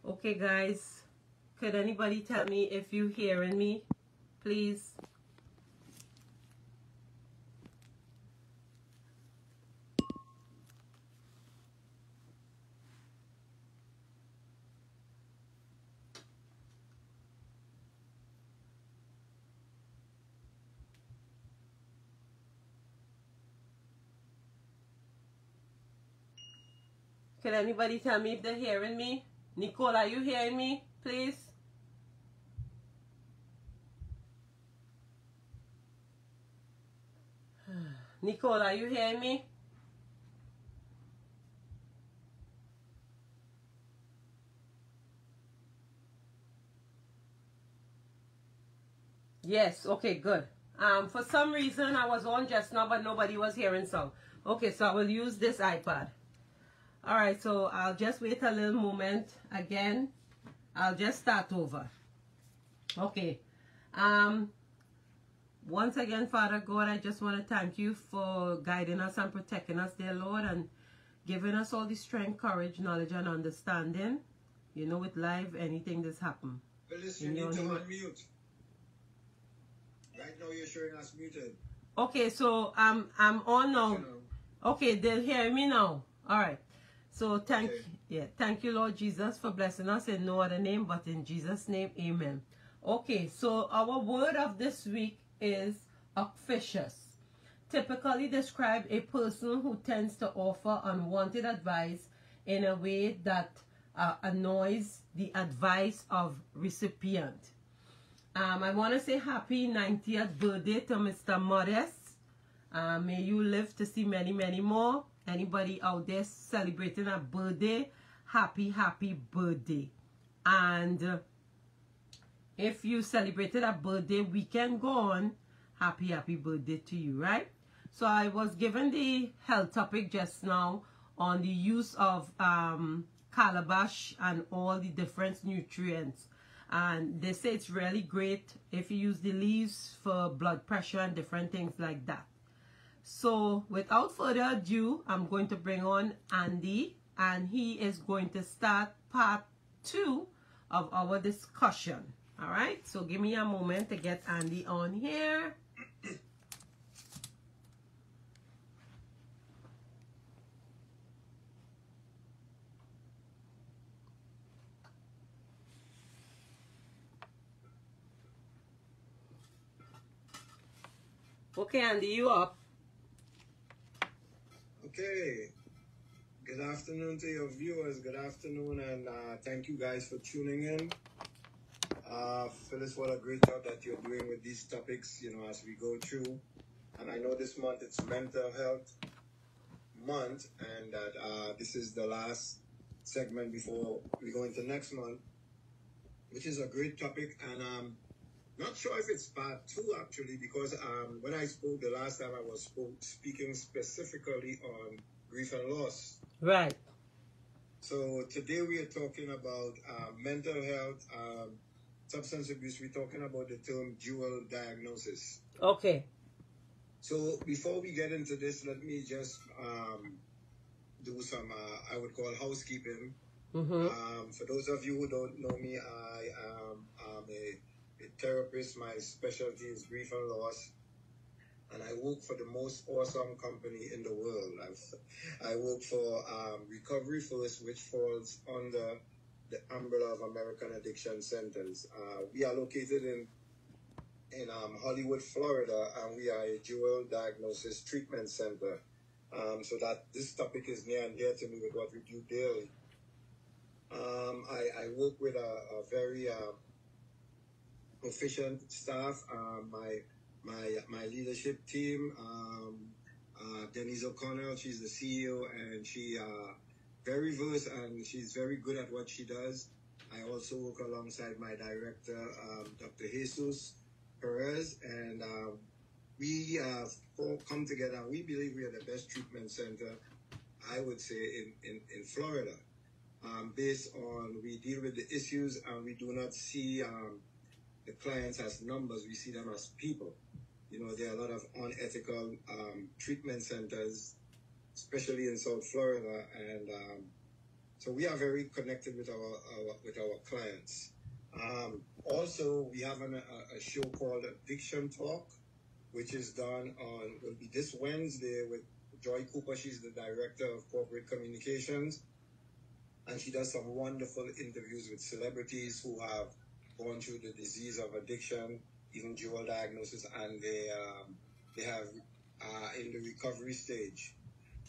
Okay, guys, could anybody tell me if you hearing me, please? Could anybody tell me if they're hearing me? Nicole, are you hearing me, please? Nicole, are you hearing me? Yes, okay, good. For some reason I was on just now, but nobody was hearing sound. Okay, so I will use this iPad. Alright, so I'll just wait a little moment. Again, I'll just start over. Okay. Once again, Father God, I just want to thank you for guiding us and protecting us, dear Lord, and giving us all the strength, courage, knowledge, and understanding. You know, with life, anything that's happened. Phyllis, you need to unmute. Right now you're showing us muted. Okay, so I'm on now. Okay, they'll hear me now. All right. So thank you, Lord Jesus, for blessing us in no other name but in Jesus' name. Amen. Okay, so our word of this week is officious. Typically describe a person who tends to offer unwanted advice in a way that annoys the advice of recipient. I want to say happy 90th birthday to Mr. Modest. May you live to see many, many more. Anybody out there celebrating a birthday, happy, happy birthday. And if you celebrated a birthday weekend gone, happy, happy birthday to you, right? So I was given the health topic just now on the use of calabash and all the different nutrients. And they say it's really great if you use the leaves for blood pressure and different things like that. So without further ado, I'm going to bring on Andy, and he is going to start part 2 of our discussion. All right, so give me a moment to get Andy on here. Okay, Andy, you up? Okay. Good afternoon to your viewers. Good afternoon, and thank you guys for tuning in. Phyllis, what a great job that you're doing with these topics, you know, as we go through. And I know this month it's Mental Health Month, and that this is the last segment before we go into next month, which is a great topic. And not sure if it's part 2 actually, because when I spoke the last time, I was speaking specifically on grief and loss. Right. So today we are talking about mental health, substance abuse. We're talking about the term dual diagnosis. Okay. So before we get into this, let me just do some, I would call housekeeping. For those of you who don't know me, I am a therapist. My specialty is grief and loss, and I work for the most awesome company in the world. I work for Recovery First, which falls under the umbrella of American Addiction Centers. We are located in Hollywood, Florida, and we are a dual diagnosis treatment center. So that this topic is near and dear to me with what we do daily. I work with a very proficient staff. My leadership team, Denise O'Connell, she's the CEO, and she very versed and she's very good at what she does. I also work alongside my director, Dr. Jesus Perez, and we all come together. We believe we are the best treatment center, I would say, in Florida. Based on, we deal with the issues, and we do not see the clients as numbers, we see them as people. You know, there are a lot of unethical treatment centers, especially in South Florida, and So we are very connected with our clients. Also, we have a show called Addiction Talk, which is will be this Wednesday with Joy Cooper. She's the director of corporate communications, and she does some wonderful interviews with celebrities who have gone through the disease of addiction, even dual diagnosis, and they have in the recovery stage.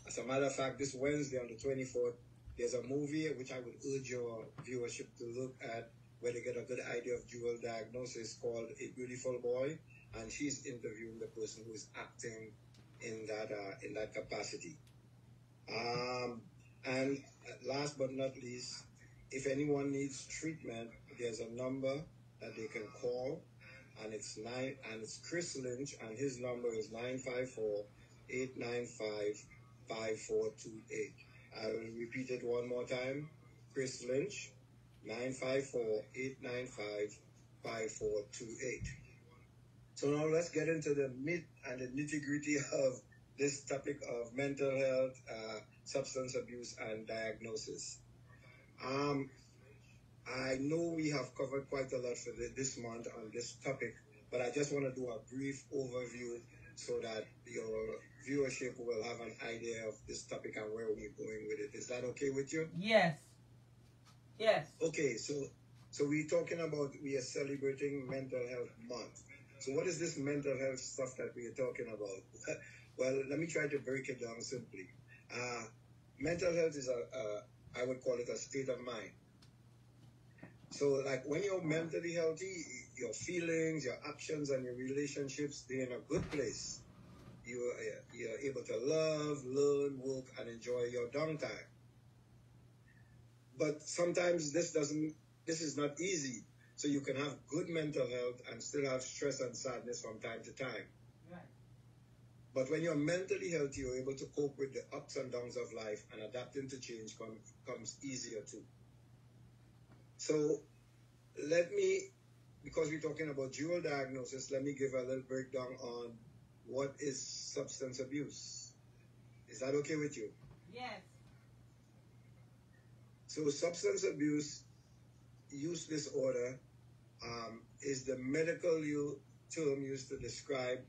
As a matter of fact, this Wednesday on the 24th, there's a movie which I would urge your viewership to look at, where they get a good idea of dual diagnosis, called A Beautiful Boy, and she's interviewing the person who is acting in that capacity. And last but not least, if anyone needs treatment, there's a number that they can call, and it's Chris Lynch, and his number is 954-895-5428. I will repeat it one more time. Chris Lynch, 954-895-5428. So now let's get into the meat and the nitty-gritty of this topic of mental health, substance abuse, and diagnosis. I know we have covered quite a lot for this month on this topic, but I just want to do a brief overview so that your viewership will have an idea of this topic and where we're going with it. Is that okay with you? Yes. Yes. Okay, so we are celebrating Mental Health Month. So what is this mental health stuff that we are talking about? Well, let me try to break it down simply. Mental health is I would call it a state of mind. So like when you're mentally healthy, your feelings, your actions, and your relationships, they're in a good place. You're able to love, learn, work, and enjoy your downtime. But sometimes this is not easy. So you can have good mental health and still have stress and sadness from time to time. Right. But when you're mentally healthy, you're able to cope with the ups and downs of life, and adapting to change comes easier too. So because we're talking about dual diagnosis, let me give a little breakdown on what is substance abuse. Is that okay with you? Yes. So substance abuse use disorder is the medical term used to describe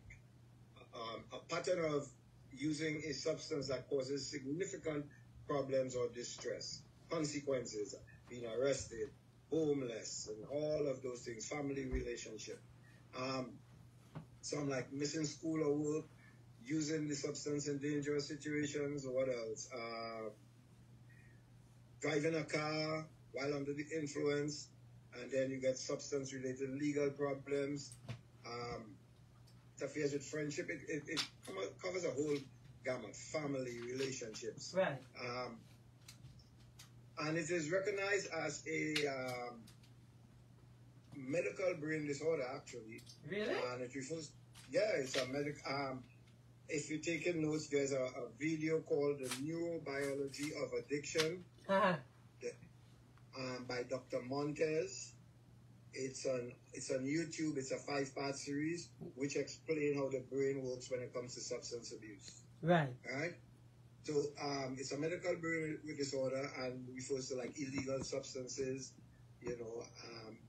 a pattern of using a substance that causes significant problems or distress, consequences, being arrested, homeless, and all of those things, family relationship. Some like missing school or work, using the substance in dangerous situations. What else? Driving a car while under the influence, and then you get substance-related legal problems, affairs with friendship. It covers a whole gamut, family relationships. Right. And it is recognized as a medical brain disorder, actually. Really? And it refers, it's a medical. If you're taking notes, there's a video called The Neurobiology of Addiction. Uh-huh. By Dr. Montez. It's on YouTube. It's a 5-part series which explain how the brain works when it comes to substance abuse. Right. All right. So it's a medical brain disorder and refers to like illegal substances,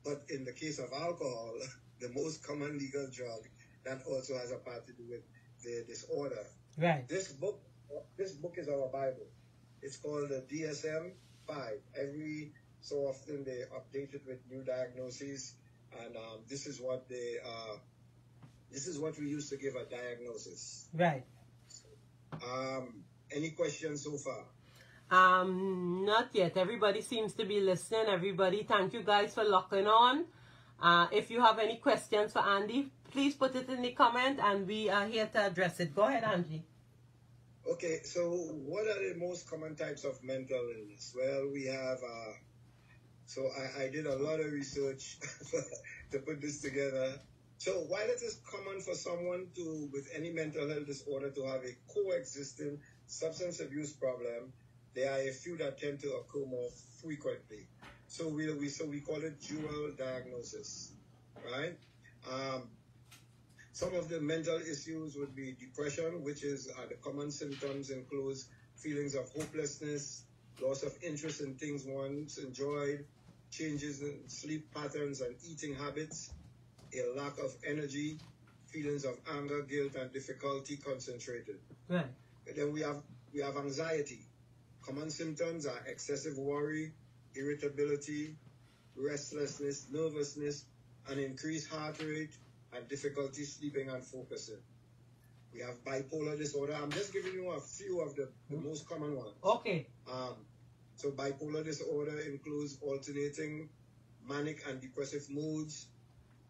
but in the case of alcohol, the most common legal drug, that also has a part to do with the disorder. Right. This book is our Bible. It's called the DSM-5. Every so often they update it with new diagnoses, and this is what we use to give a diagnosis. Right. Any questions so far? Not yet. Everybody seems to be listening. Everybody, thank you guys for locking on. If you have any questions for Andy, please put it in the comment, and we are here to address it. Go ahead, Andy. Okay, so what are the most common types of mental illness? Well, we have, so I did a lot of research to put this together. So while it is common for someone with any mental health disorder to have a coexisting substance abuse problem, there are a few that tend to occur more frequently. So we call it dual diagnosis, right? Some of the mental issues would be depression, which is the common symptoms includes feelings of hopelessness, loss of interest in things once enjoyed, changes in sleep patterns and eating habits, a lack of energy, feelings of anger, guilt, and difficulty concentrating. Right. And then we have anxiety. Common symptoms are excessive worry, irritability, restlessness, nervousness, an increased heart rate, and difficulty sleeping and focusing. We have bipolar disorder. I'm just giving you a few of the most common ones. Okay. So bipolar disorder includes alternating manic and depressive moods,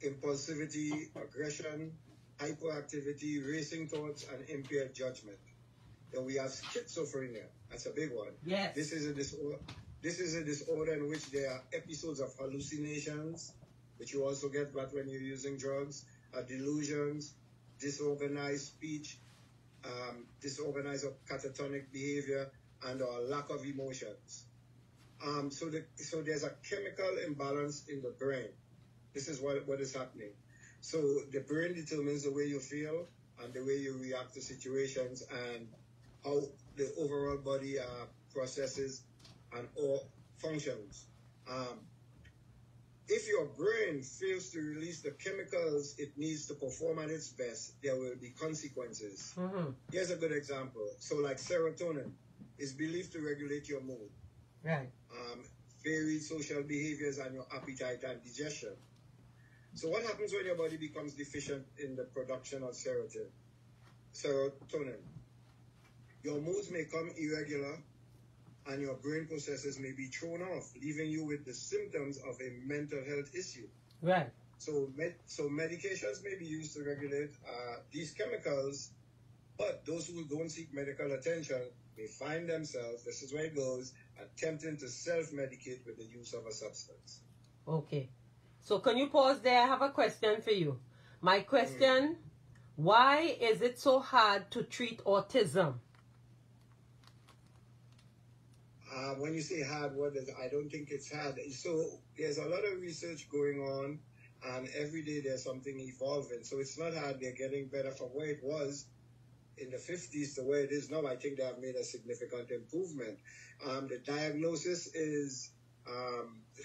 impulsivity, aggression, hyperactivity, racing thoughts, and impaired judgment. Then we have schizophrenia. That's a big one. Yes. This is a disorder in which there are episodes of hallucinations, which you also get but when you're using drugs, delusions, disorganized speech, disorganized or catatonic behavior, and lack of emotions. So there's a chemical imbalance in the brain. This is what is happening. So the brain determines the way you feel and the way you react to situations and how the overall body processes and or functions. If your brain fails to release the chemicals it needs to perform at its best, there will be consequences. Mm-hmm. Here's a good example. So like serotonin is believed to regulate your mood. Right. Varied social behaviors and your appetite and digestion. So what happens when your body becomes deficient in the production of serotonin? Your moods may come irregular and your brain processes may be thrown off, leaving you with the symptoms of a mental health issue. Right. So medications may be used to regulate these chemicals, but those who don't seek medical attention may find themselves, this is where it goes, attempting to self-medicate with the use of a substance. Okay. So can you pause there? I have a question for you. My question, why is it so hard to treat autism? When you say hard, I don't think it's hard. So there's a lot of research going on, and every day there's something evolving. So it's not hard. They're getting better from where it was in the 50s to where it is now. I think they have made a significant improvement. The diagnosis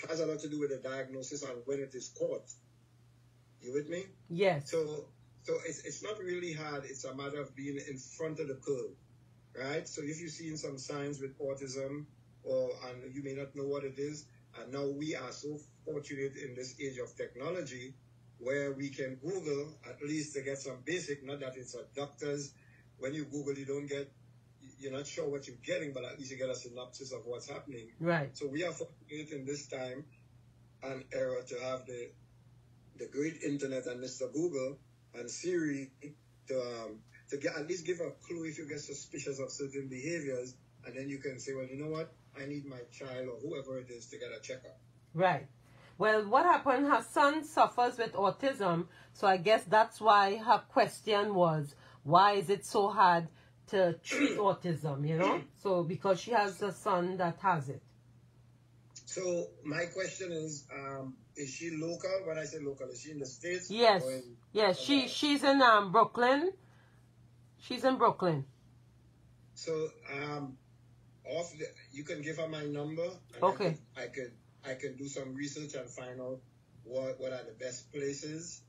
has a lot to do with the diagnosis and when it is caught. You with me? Yes. So it's not really hard. It's a matter of being in front of the curve, right? So if you've seen some signs with autism, and you may not know what it is, and now we are so fortunate in this age of technology where we can Google at least to get some basic, not that it's a doctor's. When you Google, you're not sure what you're getting, but at least you get a synopsis of what's happening. Right. So we are fortunate in this time and era to have the great internet and Mr. Google and Siri to get, at least give a clue if you get suspicious of certain behaviors, and then you can say, well, you know what? I need my child or whoever it is to get a checkup. Right. Well, what happened, her son suffers with autism, so I guess that's why her question was, why is it so hard to treat autism, you know? So, because she has a son that has it. So, my question is she local? When I say local, is she in the States? Yes. Yes, she's in Brooklyn. She's in Brooklyn. So, you can give her my number. And okay. I can do some research and find out what are the best places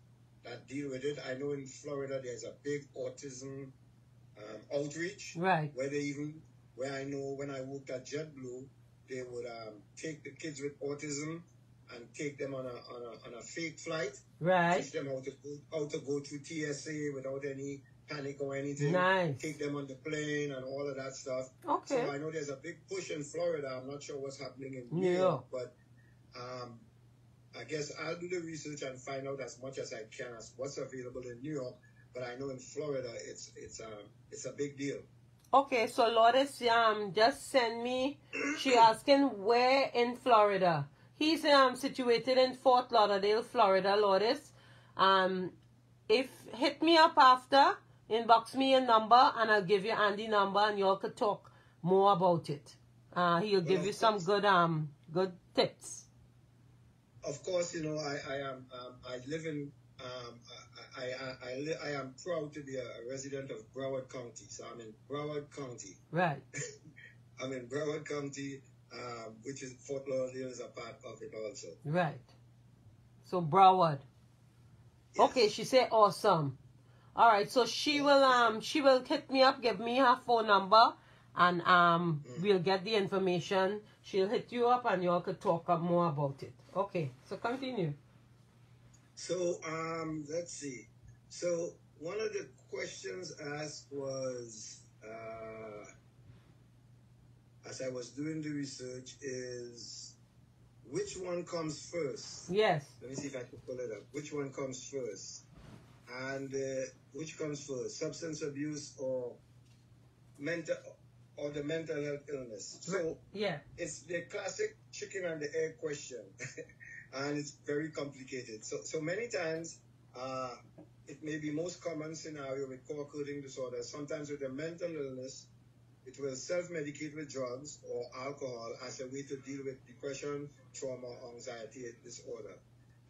that deal with it. I know in Florida there's a big autism outreach. Right. Where I know when I worked at JetBlue, they would take the kids with autism and take them on a fake flight. Right. Teach them how to go through TSA without any panic or anything. Nice. Take them on the plane and all of that stuff. Okay. So I know there's a big push in Florida. I'm not sure what's happening in New York, but I guess I'll do the research and find out as much as I can as what's available in New York. But I know in Florida it's a big deal. Okay, so Lourdes, just send me. She asking where in Florida. He's situated in Fort Lauderdale, Florida, Lourdes. Hit me up after, inbox me a number, and I'll give you Andy's number, and y'all could talk more about it. He'll give you some good tips. Of course, you know I live in. I am proud to be a resident of Broward County, so I'm in Broward County. Right. I'm in Broward County, which is Fort Lauderdale is a part of it also. Right. So Broward. Yes. Okay, she said awesome. All right, so she will hit me up, give me her phone number, and we'll get the information. She'll hit you up, and y'all could talk up more about it. Okay, so continue. So let's see. So one of the questions asked was, as I was doing the research, is which one comes first? Yes. Let me see if I can pull it up. Which one comes first? And which comes first, substance abuse or the mental health illness? So yeah, it's the classic chicken and the egg question, and it's very complicated. So many times, it may be most common scenario with co-occurring disorders. Sometimes with a mental illness, it will self-medicate with drugs or alcohol as a way to deal with depression, trauma, or anxiety disorder.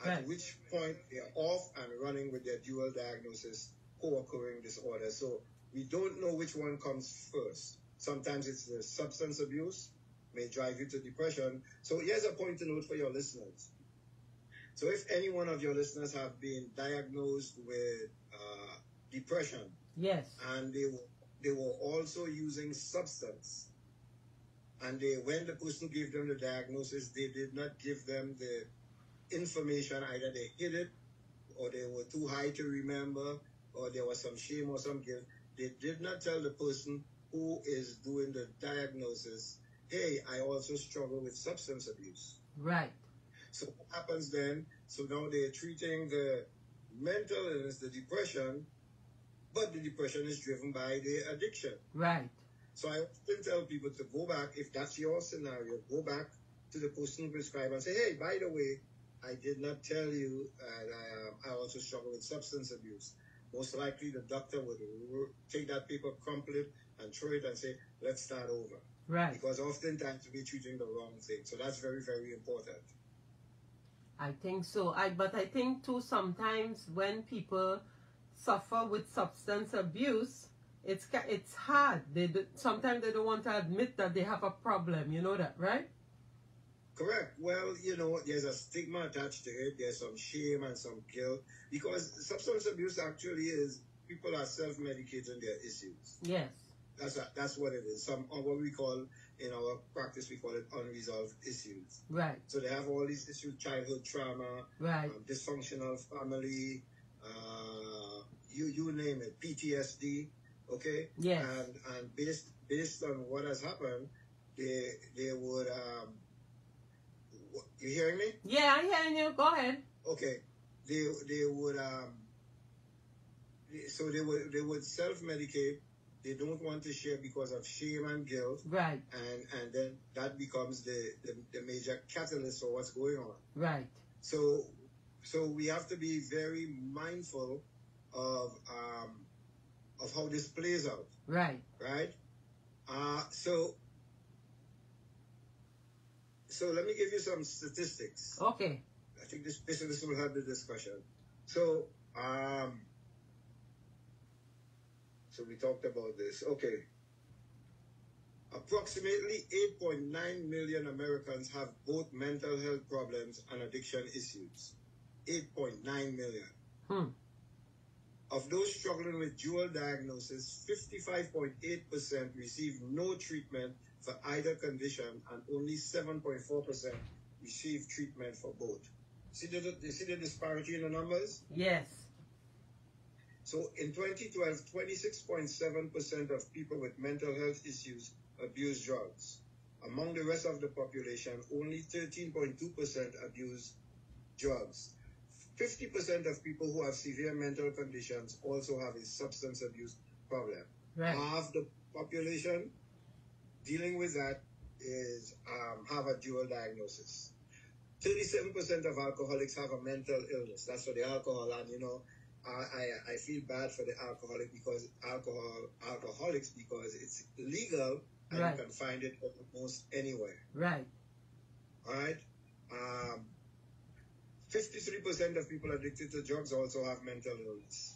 At which point they are off and running with their dual diagnosis, co-occurring disorder. So we don't know which one comes first. Sometimes it's the substance abuse, may drive you to depression. So here's a point to note for your listeners. So if any one of your listeners have been diagnosed with depression, yes, and they were also using substance, and when the person gave them the diagnosis, they did not give them the information. Either they hid it, or they were too high to remember, or there was some shame or some guilt. They did not tell the person who is doing the diagnosis, hey, I also struggle with substance abuse. Right. So what happens then? So now they're treating the mental illness, the depression, but the depression is driven by the addiction. Right. So I often tell people to go back, if that's your scenario, go back to the person who prescribed and say, hey, by the way, I did not tell you I also struggle with substance abuse. Most likely the doctor would take that paper, crumple it, and throw it and say, let's start over. Right. Because oftentimes we're treating the wrong thing. So that's very, very important. I think so. But I think too, sometimes when people suffer with substance abuse, it's hard. Sometimes they don't want to admit that they have a problem. You know that, right? Correct. Well, there's a stigma attached to it. There's some shame and some guilt, because substance abuse actually is people are self-medicating their issues. Yes. That's what it is. What we call in our practice, we call it unresolved issues. Right. So they have all these issues: childhood trauma, right, dysfunctional family, you name it, PTSD. Okay. Yes. And based on what has happened, they would you hearing me? Yeah, I'm hearing you. Go ahead. Okay. They would so they would self-medicate. They don't want to share because of shame and guilt. Right. And then that becomes the major catalyst for what's going on. Right. So we have to be very mindful of how this plays out. Right. Right? So let me give you some statistics. Okay. I think this will help the discussion. So we talked about this. Okay. Approximately 8.9 million Americans have both mental health problems and addiction issues. 8.9 million. Of those struggling with dual diagnosis, 55.8% receive no treatment for either condition, and only 7.4% receive treatment for both. See the disparity in the numbers? Yes. So in 2012, 26.7% of people with mental health issues abuse drugs. Among the rest of the population, only 13.2% abuse drugs. 50% of people who have severe mental conditions also have a substance abuse problem. Right. Half the population dealing with that is have a dual diagnosis. 37% of alcoholics have a mental illness. That's for the alcohol, and I feel bad for the alcoholics because it's legal and right, you can find it almost anywhere. Right. All right. 53% of people addicted to drugs also have mental illness.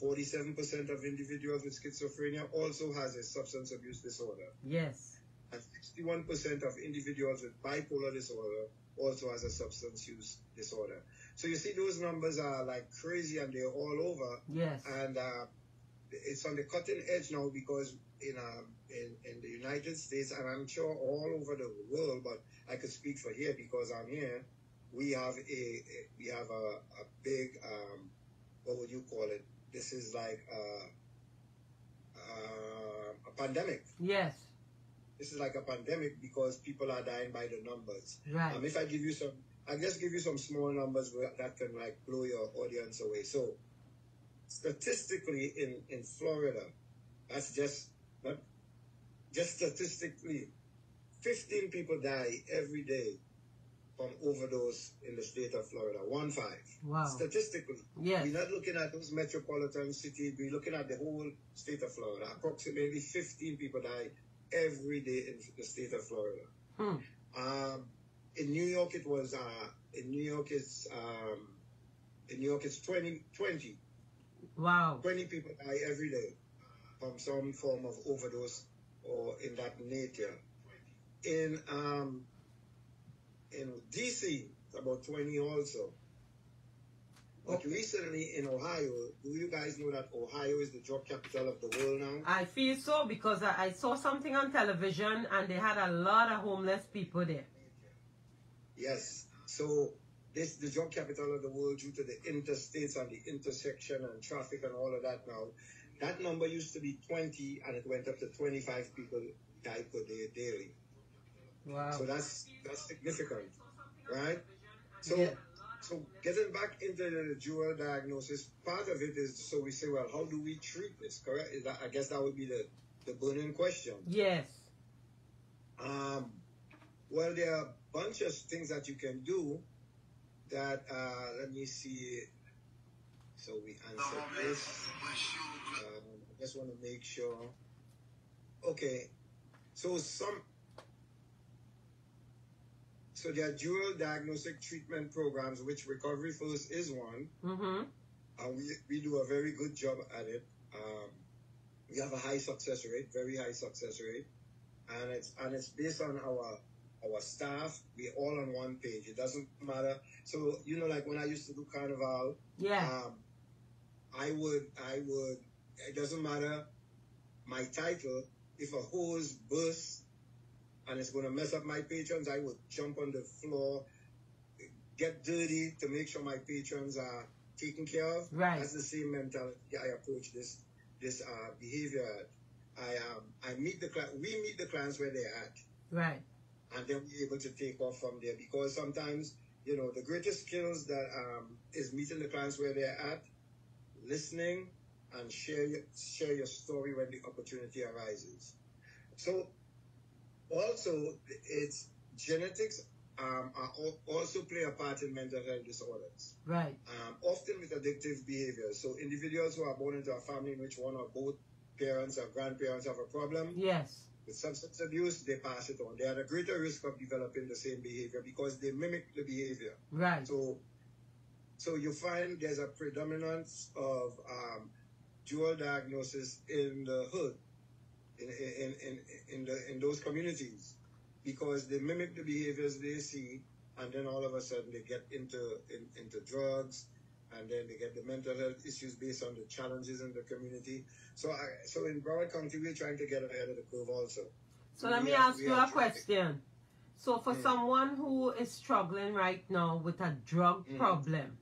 47% of individuals with schizophrenia also has a substance abuse disorder. Yes. and 61% of individuals with bipolar disorder also has a substance use disorder. So you see, those numbers are like crazy, and they're all over. Yes. And it's on the cutting edge now, because in the United States, and I'm sure all over the world, but I could speak for here because I'm here. We have a big what would you call it? This is like a pandemic. Yes. This is like a pandemic because people are dying by the numbers. Right. If I give you some, I'll just give you some small numbers that can like blow your audience away. So statistically in Florida, that's just statistically, 15 people die every day from overdose in the state of Florida. 15. Wow. Statistically. Yes. We're not looking at those metropolitan cities. We're looking at the whole state of Florida. Approximately 15 people die every day in the state of Florida. In New York, it was in New York it's 20. Wow. 20 people die every day from some form of overdose or in that nature. In DC, it's about 20 also. But recently in Ohio, do you guys know that Ohio is the drug capital of the world now? I feel so, because I saw something on television and they had a lot of homeless people there. Yes. So this is the drug capital of the world due to the interstates and the intersection and traffic and all of that now. That number used to be 20 and it went up to 25 people die per day daily. Wow. So that's significant, right? So Yeah. So getting back into the dual diagnosis, part of it is, so we say, well, how do we treat this, correct? I guess that would be the burning question. Yes. Well, there are a bunch of things that you can do that, let me see. So we answer this. I just want to make sure. Okay. So there are dual diagnostic treatment programs, which Recovery First is one. Mm-hmm. We do a very good job at it. We have a high success rate, very high success rate, and it's based on our staff. We're all on one page. It doesn't matter. So like when I used to do Carnival, yeah, I would. It doesn't matter my title. If a hose bursts and it's going to mess up my patrons, I would jump on the floor, get dirty to make sure my patrons are taken care of. Right. That's the same mentality I approach this behavior. We meet the clients where they're at. Right. And then we're able to take off from there, because sometimes, the greatest skills that is meeting the clients where they're at, listening, and share your story when the opportunity arises. So also, it's genetics also play a part in mental health disorders. Right. Often with addictive behavior. So individuals who are born into a family in which one or both parents or grandparents have a problem. Yes. With substance abuse, they pass it on. They are at a greater risk of developing the same behavior because they mimic the behavior. Right. So you find there's a predominance of dual diagnosis in the hood, in those communities, because they mimic the behaviors they see, and then all of a sudden they get into drugs, and then they get the mental health issues based on the challenges in the community. So in Broward County, we're trying to get ahead of the curve also. So let me ask you a question. So for someone who is struggling right now with a drug problem,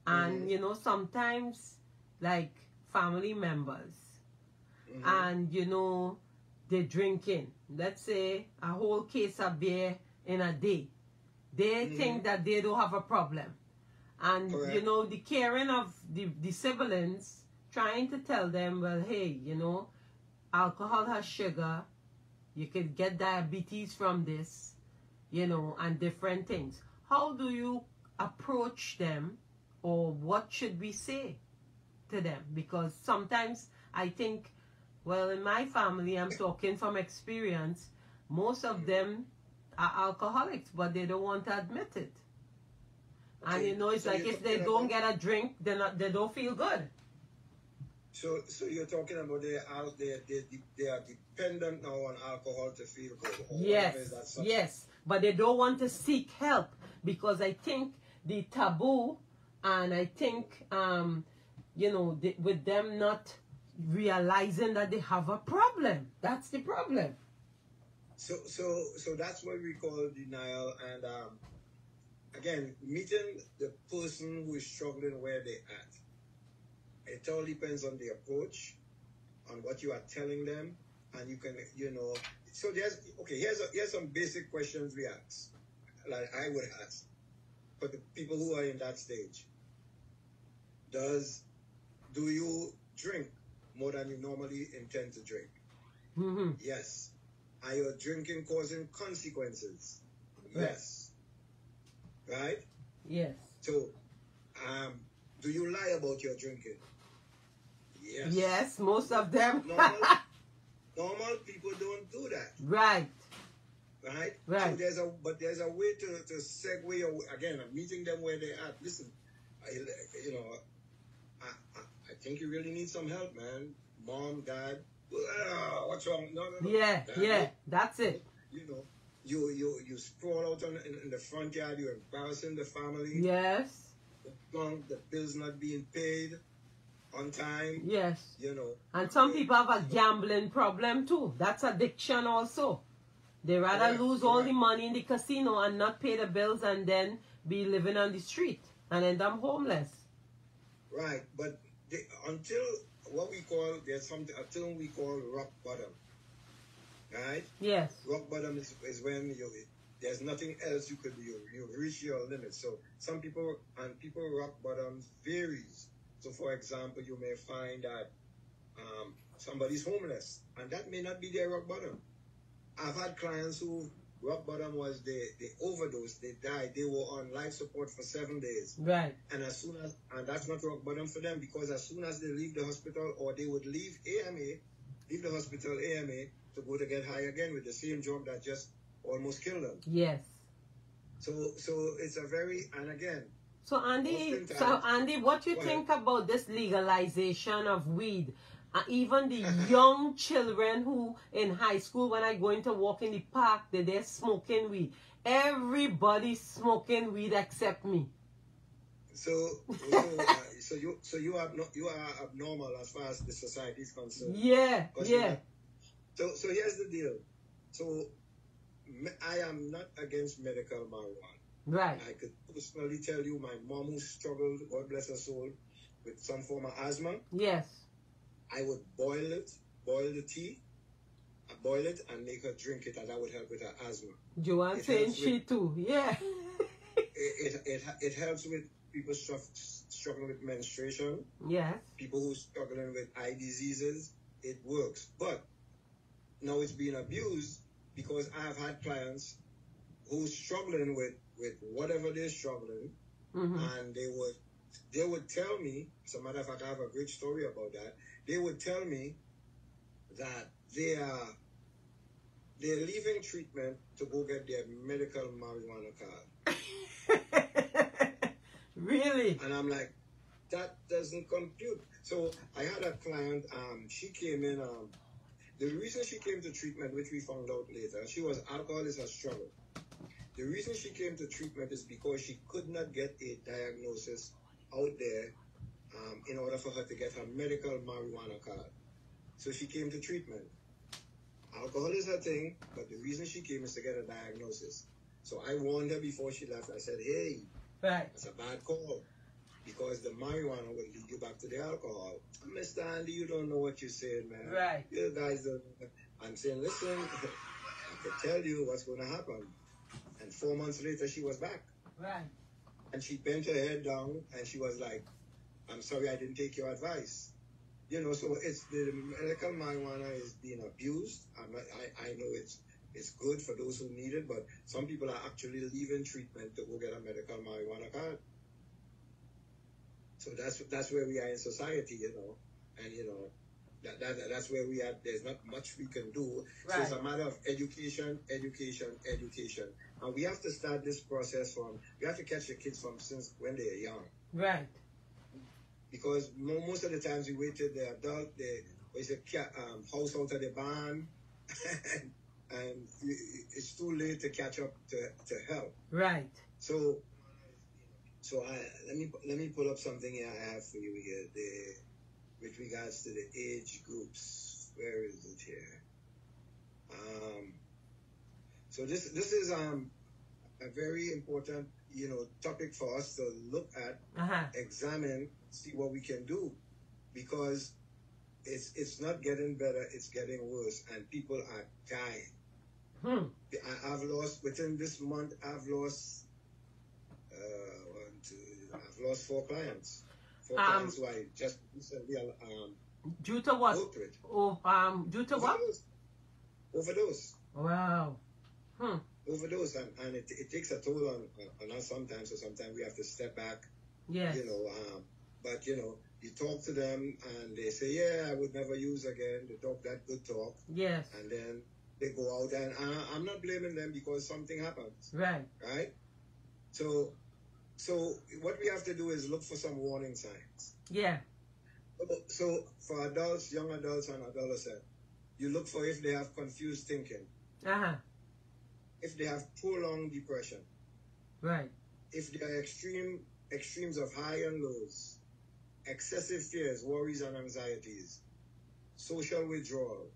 and sometimes like family members, and they're drinking, let's say a whole case of beer in a day, they think that they don't have a problem, and correct, the caring of the siblings trying to tell them, well, hey, alcohol has sugar, you could get diabetes from this, and different things. How do you approach them, or what should we say to them? Because sometimes I think, well, in my family, I'm talking from experience, most of them are alcoholics, but they don't want to admit it. And it's so like if they don't get a drink, they don't feel good. So you're talking about they are dependent now on alcohol to feel good. Yes, yes, but they don't want to seek help because I think the taboo, and I think you know, with them not realizing that they have a problem. That's the problem. So that's what we call denial, and again, meeting the person who is struggling where they at. It all depends on the approach, on what you are telling them, and you can, you know. So here's some basic questions we ask, like I would ask for the people who are in that stage. Do you drink more than you normally intend to drink? Mm-hmm. Yes. Are your drinking causing consequences? Right. Yes. Right? Yes. So, do you lie about your drinking? Yes. Yes, most of them. Normal people don't do that. Right. Right? Right. So there's a way to segue, again, I'm meeting them where they're at. Listen, I think you really need some help, man. Mom, dad, what's wrong? No. Yeah, Dad, yeah, that's it. You know, you sprawl out in the front yard, you're embarrassing the family. Yes. The bills not being paid on time. Yes. You know. And some people have a gambling problem too. That's addiction also. They rather lose all the money in the casino and not pay the bills and then be living on the street and end up homeless. Right, but until there's a term we call rock bottom. Right? Yes. Rock bottom is when there's nothing else you could do. You reach your limit. So people rock bottom varies. So for example, you may find that somebody's homeless, and that may not be their rock bottom. I've had clients who rock bottom was they overdosed, they died, they were on life support for 7 days. Right. And that's not rock bottom for them, because as soon as they leave the hospital, or they would leave the hospital AMA to go to get high again with the same drug that just almost killed them. Yes. So it's a very, and again. So Andy, what you think about this legalization of weed? Even the young children who in high school, when I go into walk in the park, they're smoking weed. Everybody's smoking weed except me. So you are abnormal as far as the society is concerned. Yeah, yeah. So here's the deal. So I am not against medical marijuana. Right. I could personally tell you, my mom, who struggled, God bless her soul, with some form of asthma. Yes. I would boil the tea, boil it and make her drink it, and that would help with her asthma. Joanne saying she too, yeah. It helps with people struggling with menstruation. Yes. People who struggling with eye diseases. It works, but now it's being abused, because I've had clients who struggling with whatever they're struggling, and they would tell me, as a matter of fact, I have a great story about that. They would tell me that they're leaving treatment to go get their medical marijuana card. Really? And I'm like, that doesn't compute. So I had a client, she came in, the reason she came to treatment, which we found out later, alcohol is a struggle. The reason she came to treatment is because she could not get a diagnosis out there in order for her to get her medical marijuana card. So she came to treatment. Alcohol is her thing, but the reason she came is to get a diagnosis. So I warned her before she left. I said, hey, that's a bad call, because the marijuana will lead you back to the alcohol. Mr. Andy, you don't know what you're saying, man. Right. You guys don't. I'm saying, listen, I can tell you what's going to happen. And 4 months later, she was back. Right. And she bent her head down, and she was like, I'm sorry I didn't take your advice. You know, so it's the medical marijuana is being abused. I know it's good for those who need it, but some people are actually leaving treatment to go get a medical marijuana card. So that's where we are in society, you know, and you know that's where we are. There's not much we can do. Right. So it's a matter of education, and we have to start this process we have to catch the kids from since when they are young. Right. because most of the times we wait till the adult, the house out of the barn, and it's too late to catch up to help. Right. So let me pull up something here I have for you here. With regards to the age groups, where is it here? So this is a very important topic for us to look at, examine, see what we can do, because it's not getting better, it's getting worse, and people are dying. I've lost within this month. I've lost I've lost 4 clients. 4 clients who I just recently due to what? worked with. Due to what? Overdose. Wow. Overdose, and it takes a toll on us sometimes. So sometimes we have to step back. Yes. But you talk to them and they say, yeah, I would never use again. They talk that good talk. Yes. And then they go out, and I'm not blaming them because something happens. Right. Right. So what we have to do is look for some warning signs. Yeah. So for adults, young adults and adolescents, you look for if they have confused thinking. If they have prolonged depression. Right. If there are extremes of high and lows, excessive fears, worries and anxieties, social withdrawal,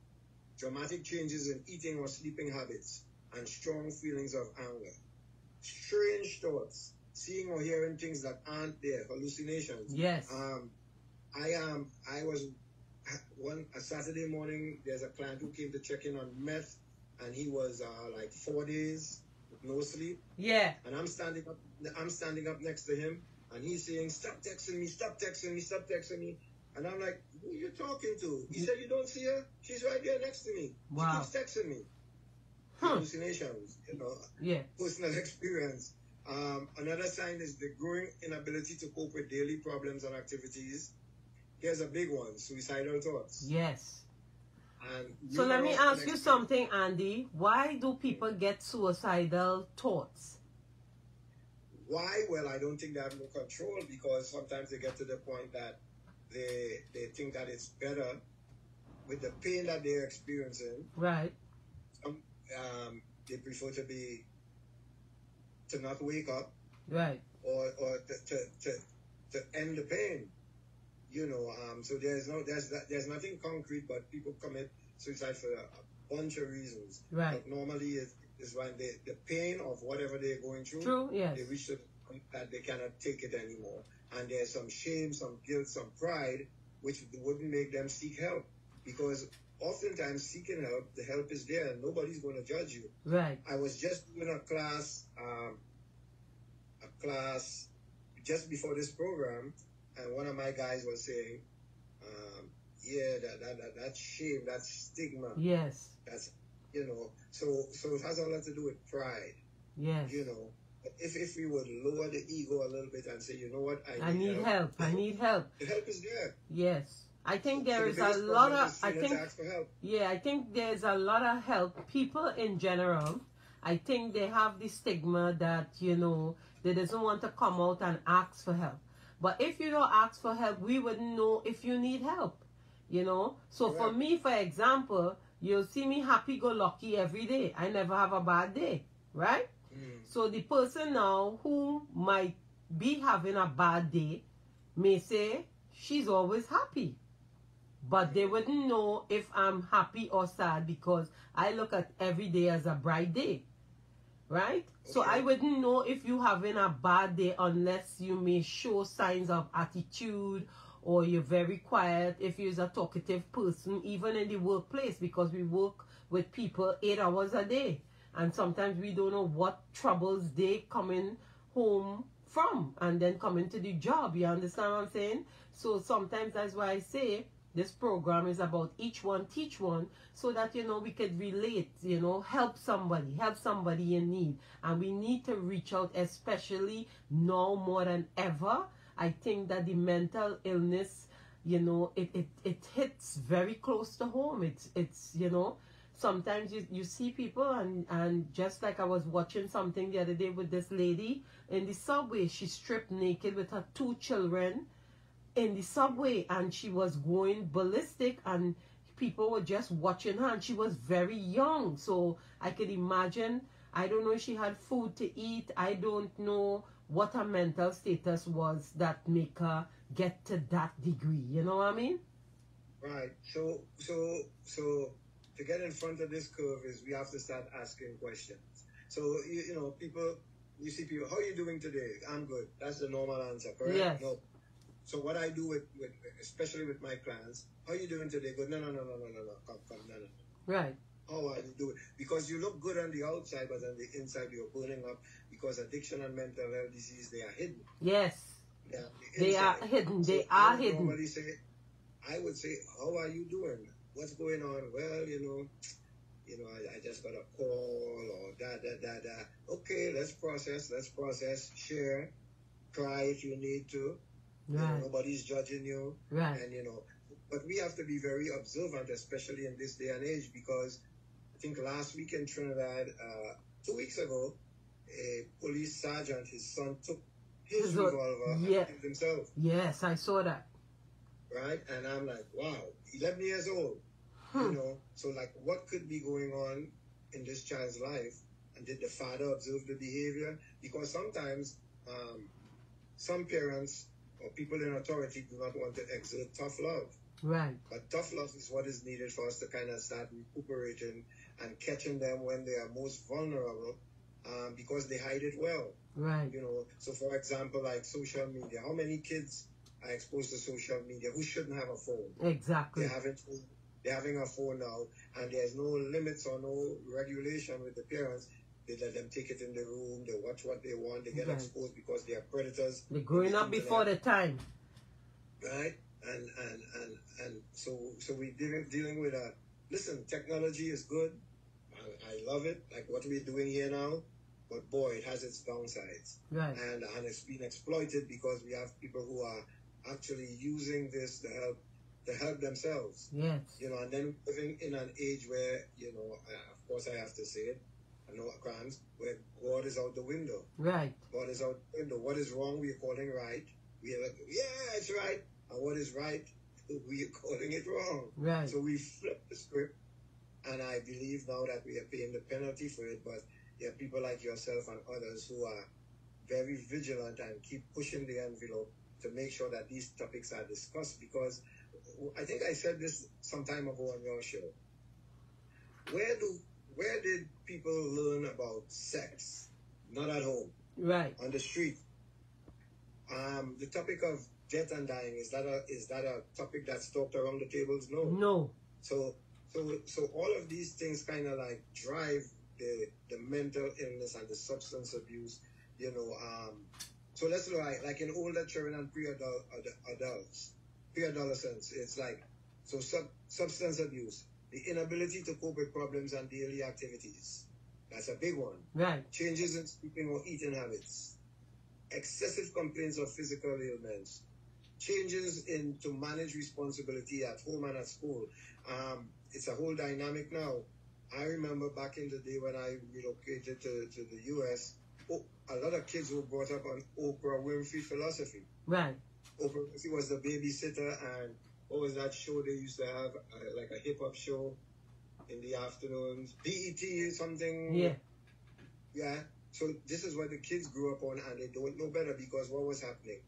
dramatic changes in eating or sleeping habits, and strong feelings of anger, strange thoughts, seeing or hearing things that aren't there, hallucinations. Yes. I was a Saturday morning. There's a client who came to check in on meth, and he was like 4 days with no sleep. Yeah. And I'm standing up next to him, and he's saying, "Stop texting me, stop texting me, stop texting me." And I'm like, "Who are you talking to?" He said, "You don't see her? She's right there next to me. Wow. She keeps texting me." Hallucinations, Yeah. personal experience. Another sign is the growing inability to cope with daily problems and activities. Here's a big one: suicidal thoughts. Yes. And so let me ask you something, Andy. Why do people get suicidal thoughts? Why? Well, I don't think they have no control, because sometimes they get to the point that they think that it's better with the pain that they're experiencing. Right. They prefer to not wake up. Right. Or to end the pain. So there's nothing concrete, but people commit suicide for a bunch of reasons. Right. But normally it's when the pain of whatever they're going through. True. Yes. They reach the point that they cannot take it anymore, and there's some shame, some guilt, some pride, which wouldn't make them seek help, because oftentimes seeking help, the help is there, and nobody's going to judge you. Right. I was just doing a class just before this program, and one of my guys was saying, that shame, that stigma. Yes. That's, so it has a lot to do with pride. Yes. If we would lower the ego a little bit and say, you know what, I need help. I need help. The help is there. Yes. I think there is a lot of, I think there's a lot of help. People in general, I think they have the stigma that, they doesn't want to come out and ask for help. But if you don't ask for help, we wouldn't know if you need help, So for me, for example, you'll see me happy-go-lucky every day. I never have a bad day, right? So the person now who might be having a bad day may say she's always happy. But they wouldn't know if I'm happy or sad, because I look at every day as a bright day. Right? Okay. So I wouldn't know if you're having a bad day unless you may show signs of attitude, or you're very quiet, if you're a talkative person, even in the workplace, because we work with people 8 hours a day. And sometimes we don't know what troubles they coming home from and then coming to the job. You understand what I'm saying? So sometimes that's why I say this program is about each one teach one, so that we could relate, help somebody in need. And we need to reach out, especially now more than ever. I think that the mental illness, it hits very close to home. It's sometimes you see people, and just like I was watching something the other day with this lady in the subway, she stripped naked with her 2 children in the subway, and she was going ballistic, and people were just watching her, and she was very young. So I could imagine, I don't know if she had food to eat. I don't know what her mental status was that make her get to that degree. You know what I mean? Right. So to get in front of this curve is we have to start asking questions. So, you know, people, you see people, how are you doing today? I'm good. That's the normal answer, correct? Yes. No. So what I do with especially with my clients, how are you doing today? Good. No. Come, no. Right. How are you doing? Because you look good on the outside, but on the inside you're burning up, because addiction and mental health disease, they are hidden. Yes. Yeah, they are hidden. So they are hidden. Normally say, I would say, how are you doing? What's going on? Well, you know, I just got a call or da. Okay, let's process, share, cry if you need to. Right. You know, nobody's judging you. Right. And, you know, but we have to be very observant, especially in this day and age, because I think last week in Trinidad, 2 weeks ago, a police sergeant, his son took his revolver and killed himself. Yes, I saw that. Right? And I'm like, wow, 11 years old. You know, so like what could be going on in this child's life? And did the father observe the behavior? Because sometimes some parents or people in authority do not want to exert tough love. Right. But tough love is what is needed for us to kind of start recuperating and catching them when they are most vulnerable, because they hide it well. Right. You know, so for example, like social media. How many kids are exposed to social media who shouldn't have a phone? Exactly. They're having a phone now, and there's no limits or no regulation with the parents. They let them take it in the room. They watch what they want. They get exposed because they are predators. They're growing up before the time. Right? And so we're dealing with listen, technology is good. I love it, like what we're doing here now. But boy, it has its downsides. Right. And it's been exploited because we have people who are actually using this to help themselves. Yes. You know, and then living in an age where, you know, of course I have to say it, I know crimes, where God is out the window. Right. God is out the window. What is wrong, we are calling right. We are like, yeah, it's right. And what is right, we are calling it wrong. Right. So we flip the script, and I believe now that we are paying the penalty for it, but there are people like yourself and others who are very vigilant and keep pushing the envelope to make sure that these topics are discussed, because I think I said this some time ago on your show. Where did people learn about sex? Not at home. Right. On the street. The topic of death and dying, is that a topic that's talked around the tables? No. No. So all of these things kind of like drive the mental illness and the substance abuse, you know. So let's look like in older children and pre-adolescents, it's like, so substance abuse, the inability to cope with problems and daily activities. That's a big one. Right. Changes in sleeping or eating habits. Excessive complaints of physical ailments. Changes in to manage responsibility at home and at school. It's a whole dynamic now. I remember back in the day when I relocated to the U.S., a lot of kids were brought up on Oprah Winfrey philosophy. Right. Oprah Winfrey was the babysitter, and what was that show they used to have, like a hip-hop show in the afternoons? BET something? Yeah. Yeah. So this is what the kids grew up on, and they don't know better, because what was happening?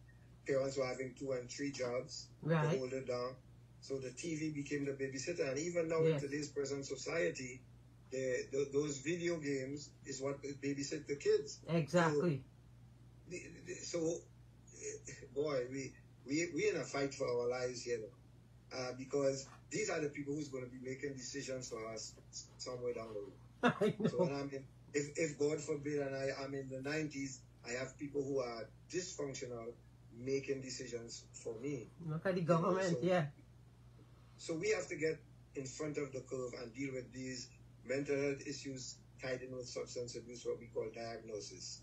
Parents were having 2 and 3 jobs to hold it down. So the TV became the babysitter, and even now in today's present society, those video games is what babysit the kids. Exactly. So boy, we in a fight for our lives here, because these are the people who's going to be making decisions for us somewhere down the road. I know. So when I'm in, if God forbid, and I'm in the 90s, I have people who are dysfunctional making decisions for me. Look at the government, So we have to get in front of the curve and deal with these mental health issues tied in with substance abuse, what we call diagnosis.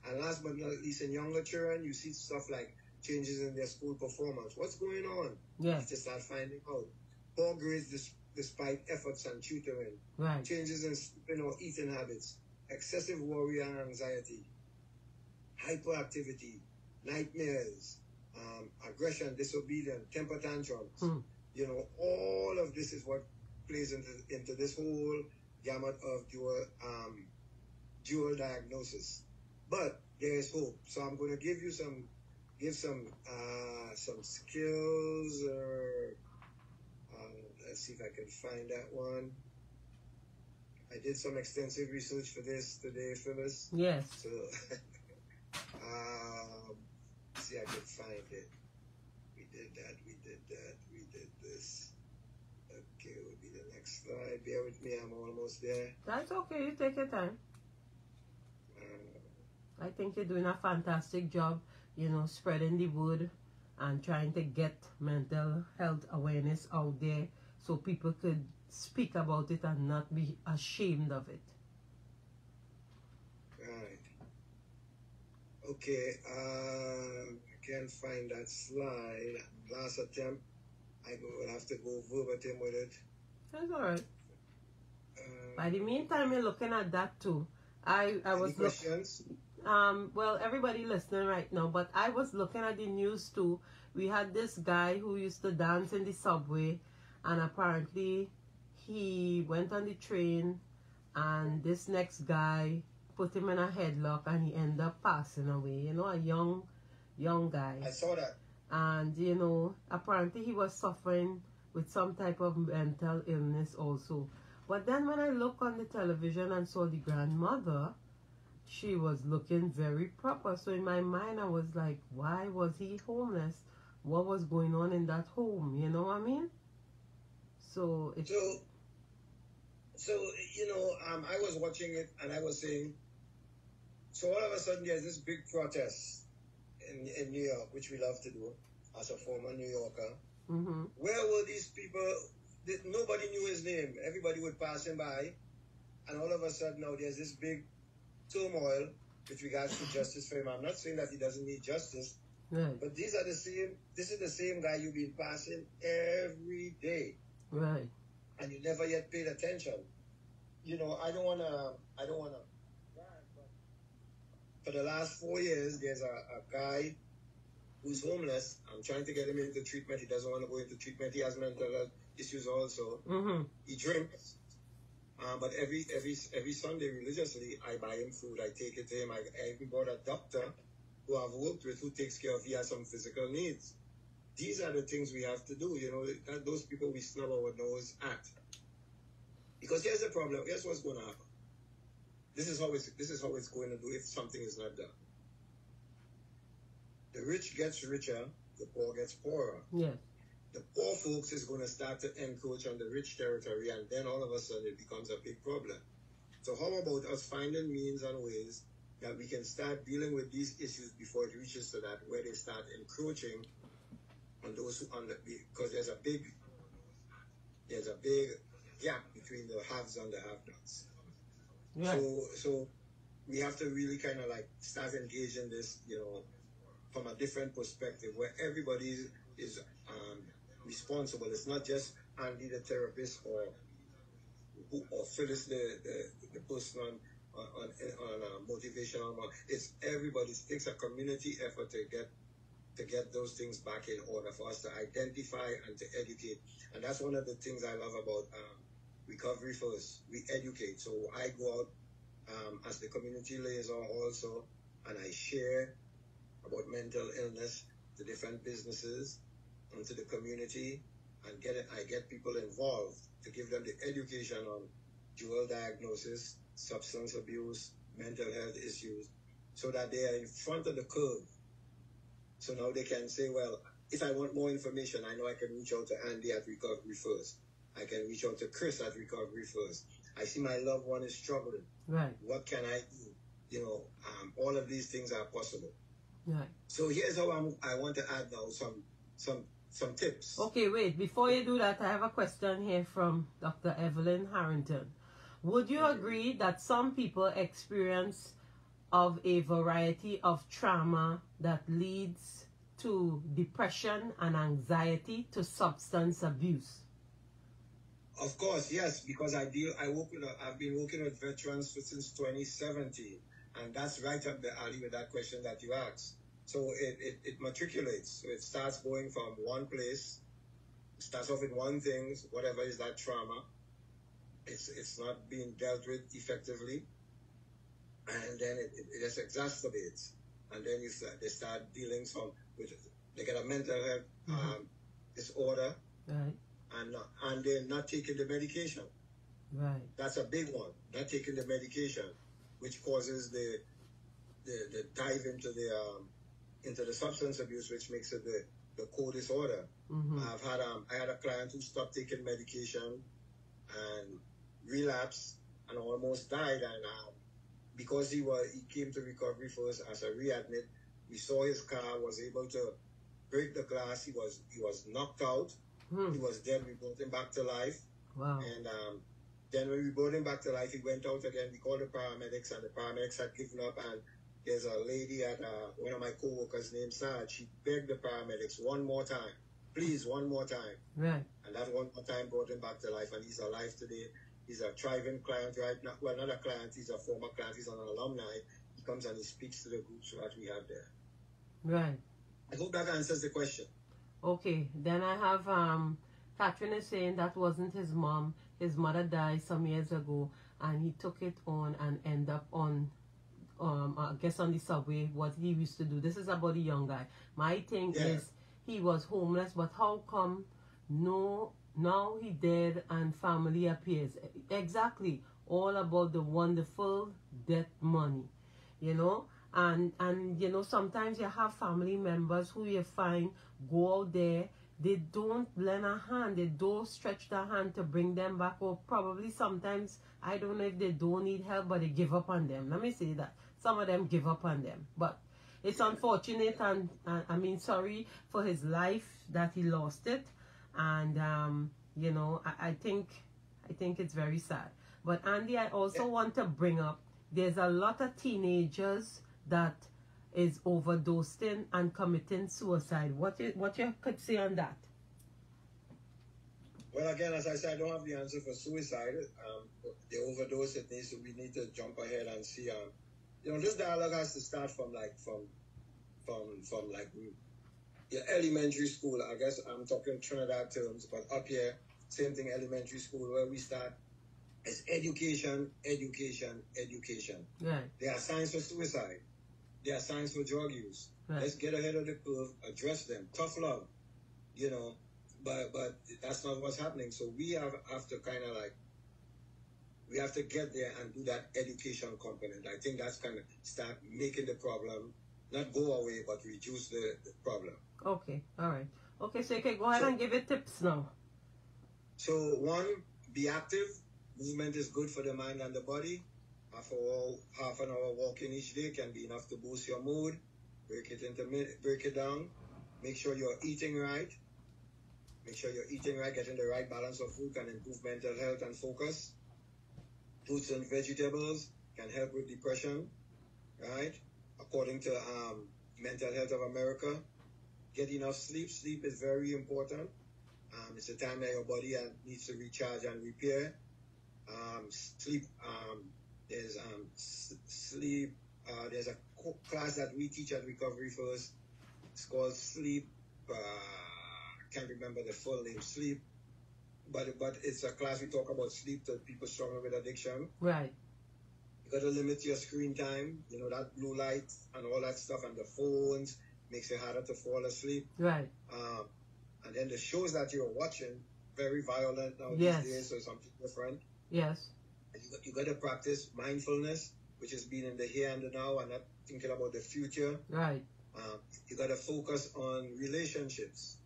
And last but not least, in younger children, you see stuff like changes in their school performance. What's going on? Yeah. You just start finding out. Poor grades despite efforts and tutoring. Right. Changes in sleeping or eating habits. Excessive worry and anxiety. Hyperactivity. Nightmares. aggression, disobedience, temper tantrums. You know, all of this is what plays into this whole gamut of dual diagnosis. But there is hope. So I'm going to give some skills. Let's see if I can find that one. I did some extensive research for this today, Phyllis. Yes. So, see, I can find it. We did that. We did this. Okay, will be the next slide. Bear with me. I'm almost there. That's okay. You take your time. I think you're doing a fantastic job, you know, spreading the word and trying to get mental health awareness out there so people could speak about it and not be ashamed of it. Right. Okay. I can't find that slide. Last attempt. I will have to go verbatim with it. That's all right. By the meantime, you're looking at that too. I was questions? Well, everybody listening right now, but I was looking at the news too. We had this guy who used to dance in the subway, and apparently he went on the train, and this next guy put him in a headlock, and he ended up passing away. You know, a young guy. I saw that. And, you know, apparently he was suffering with some type of mental illness also. But then when I looked on the television and saw the grandmother, she was looking very proper. So in my mind, I was like, why was he homeless? What was going on in that home? You know what I mean? So it's... So you know, I was watching it and I was saying, so all of a sudden there's this big protest in New York, which we love to do as a former New Yorker. Where were these people? Nobody knew his name. Everybody would pass him by. And all of a sudden now there's this big turmoil with regards to justice for him. I'm not saying that he doesn't need justice, right. But this is the same guy you've been passing every day. Right. And you never yet paid attention. You know, I don't wanna for the last 4 years there's a guy who's homeless. I'm trying to get him into treatment. He doesn't want to go into treatment. He has mental health issues also. He drinks. But every Sunday religiously, I buy him food. I take it to him. I even bought a doctor who I've worked with who takes care of. He has some physical needs. These are the things we have to do. You know, those people we snub our nose at. Because here's the problem. Here's what's going to happen. This is how it's going to do if something is not done. The rich gets richer, the poor gets poorer. Yes. The poor folks is going to start to encroach on the rich territory, and then all of a sudden it becomes a big problem. So how about us finding means and ways that we can start dealing with these issues before it reaches to that where they start encroaching on those who because there's a big gap between the haves and the have-nots. Right. So we have to really kind of like start engaging this, you know, from a different perspective where everybody is responsible. It's not just Andy the therapist or Phyllis the person on Motivional Monday. It's everybody. It takes a community effort to get those things back in order for us to identify and to educate. And that's one of the things I love about Recovery First. We educate. So I go out as the community liaison also, and I share about mental illness to different businesses and to the community, and I get people involved to give them the education on dual diagnosis, substance abuse, mental health issues, so that they are in front of the curve. So now they can say, well, if I want more information, I know I can reach out to Andy at Recovery First. I can reach out to Chris at Recovery First. I see my loved one is struggling. Right. What can I do? You know, all of these things are possible. Right. So here's how I want to add now some tips. Okay, wait. Before you do that, I have a question here from Dr. Evelyn Harrington. Would you agree that some people experience of a variety of trauma that leads to depression and anxiety to substance abuse? Of course, yes, because I've been working with veterans since 2017, and that's right up the alley with that question that you asked. So it matriculates. So it starts going from one place, starts off with one thing, whatever is that trauma. It's not being dealt with effectively, and then it just exacerbates. And then they start dealing with, they get a mental health disorder, right, and they're not taking the medication. Right. That's a big one. Not taking the medication, which causes the dive into the substance abuse, which makes it the co-disorder. I had a client who stopped taking medication and relapsed and almost died, and because he came to recovery first as a readmit, we saw his car, was able to break the glass. He was knocked out. He was dead. We brought him back to life. Wow. And then when we brought him back to life, he went out again. We called the paramedics, and the paramedics had given up. And there's a lady at one of my co-workers named Sarge. She begged the paramedics one more time, please, one more time. Right. And that one more time brought him back to life, and he's alive today. He's a thriving client right now. Well, not a client, he's a former client. He's an alumni. He comes and he speaks to the groups that we have there. Right. I hope that answers the question. Okay. Then I have Catherine is saying that wasn't his mom. His mother died some years ago, and he took it on and end up on, I guess on the subway, what he used to do. This is about a young guy. My thing is he was homeless, but how come now he dead and family appears? Exactly. All about the wonderful death money, you know. And you know, sometimes you have family members who you find go out there, they don't lend a hand, they don't stretch their hand to bring them back, or probably sometimes, I don't know if they don't need help, but they give up on them. Let me say that. Some of them give up on them. But it's unfortunate, and I mean, sorry for his life that he lost it. And, you know, I think it's very sad. But Andy, I also want to bring up, there's a lot of teenagers that is overdosing and committing suicide. What you could say on that? Well, again, as I said, I don't have the answer for suicide. The overdose, we need to jump ahead and see. You know, this dialogue has to start from your elementary school. I guess I'm talking Trinidad terms, but up here, same thing, elementary school, where we start is education, education, education. Right. There are signs for suicide. There are signs for drug use. Right. Let's get ahead of the curve, address them. Tough love, you know. But that's not what's happening. So we have to kind of we have to get there and do that education component. I think that's kind of start making the problem not go away, but reduce the problem. Okay, all right. Okay, so you can go ahead and give it tips now. So one, be active. Movement is good for the mind and the body. Half an hour walking each day can be enough to boost your mood. Break it down. Make sure you're eating right. Getting the right balance of food can improve mental health and focus. Fruits and vegetables can help with depression, right? According to Mental Health of America. Get enough sleep. Sleep is very important. It's a time that your body needs to recharge and repair. Sleep. There's sleep. There's a class that we teach at Recovery First. It's called Sleep. Can't remember the full name. Sleep. But it's a class we talk about sleep to people struggling with addiction. Right. You got to limit your screen time. You know, that blue light and all that stuff, and the phones makes it harder to fall asleep. Right. And then the shows that you're watching, very violent now these days, so something different. Yes. You got to practice mindfulness, which is being in the here and the now and not thinking about the future. Right. You got to focus on relationships.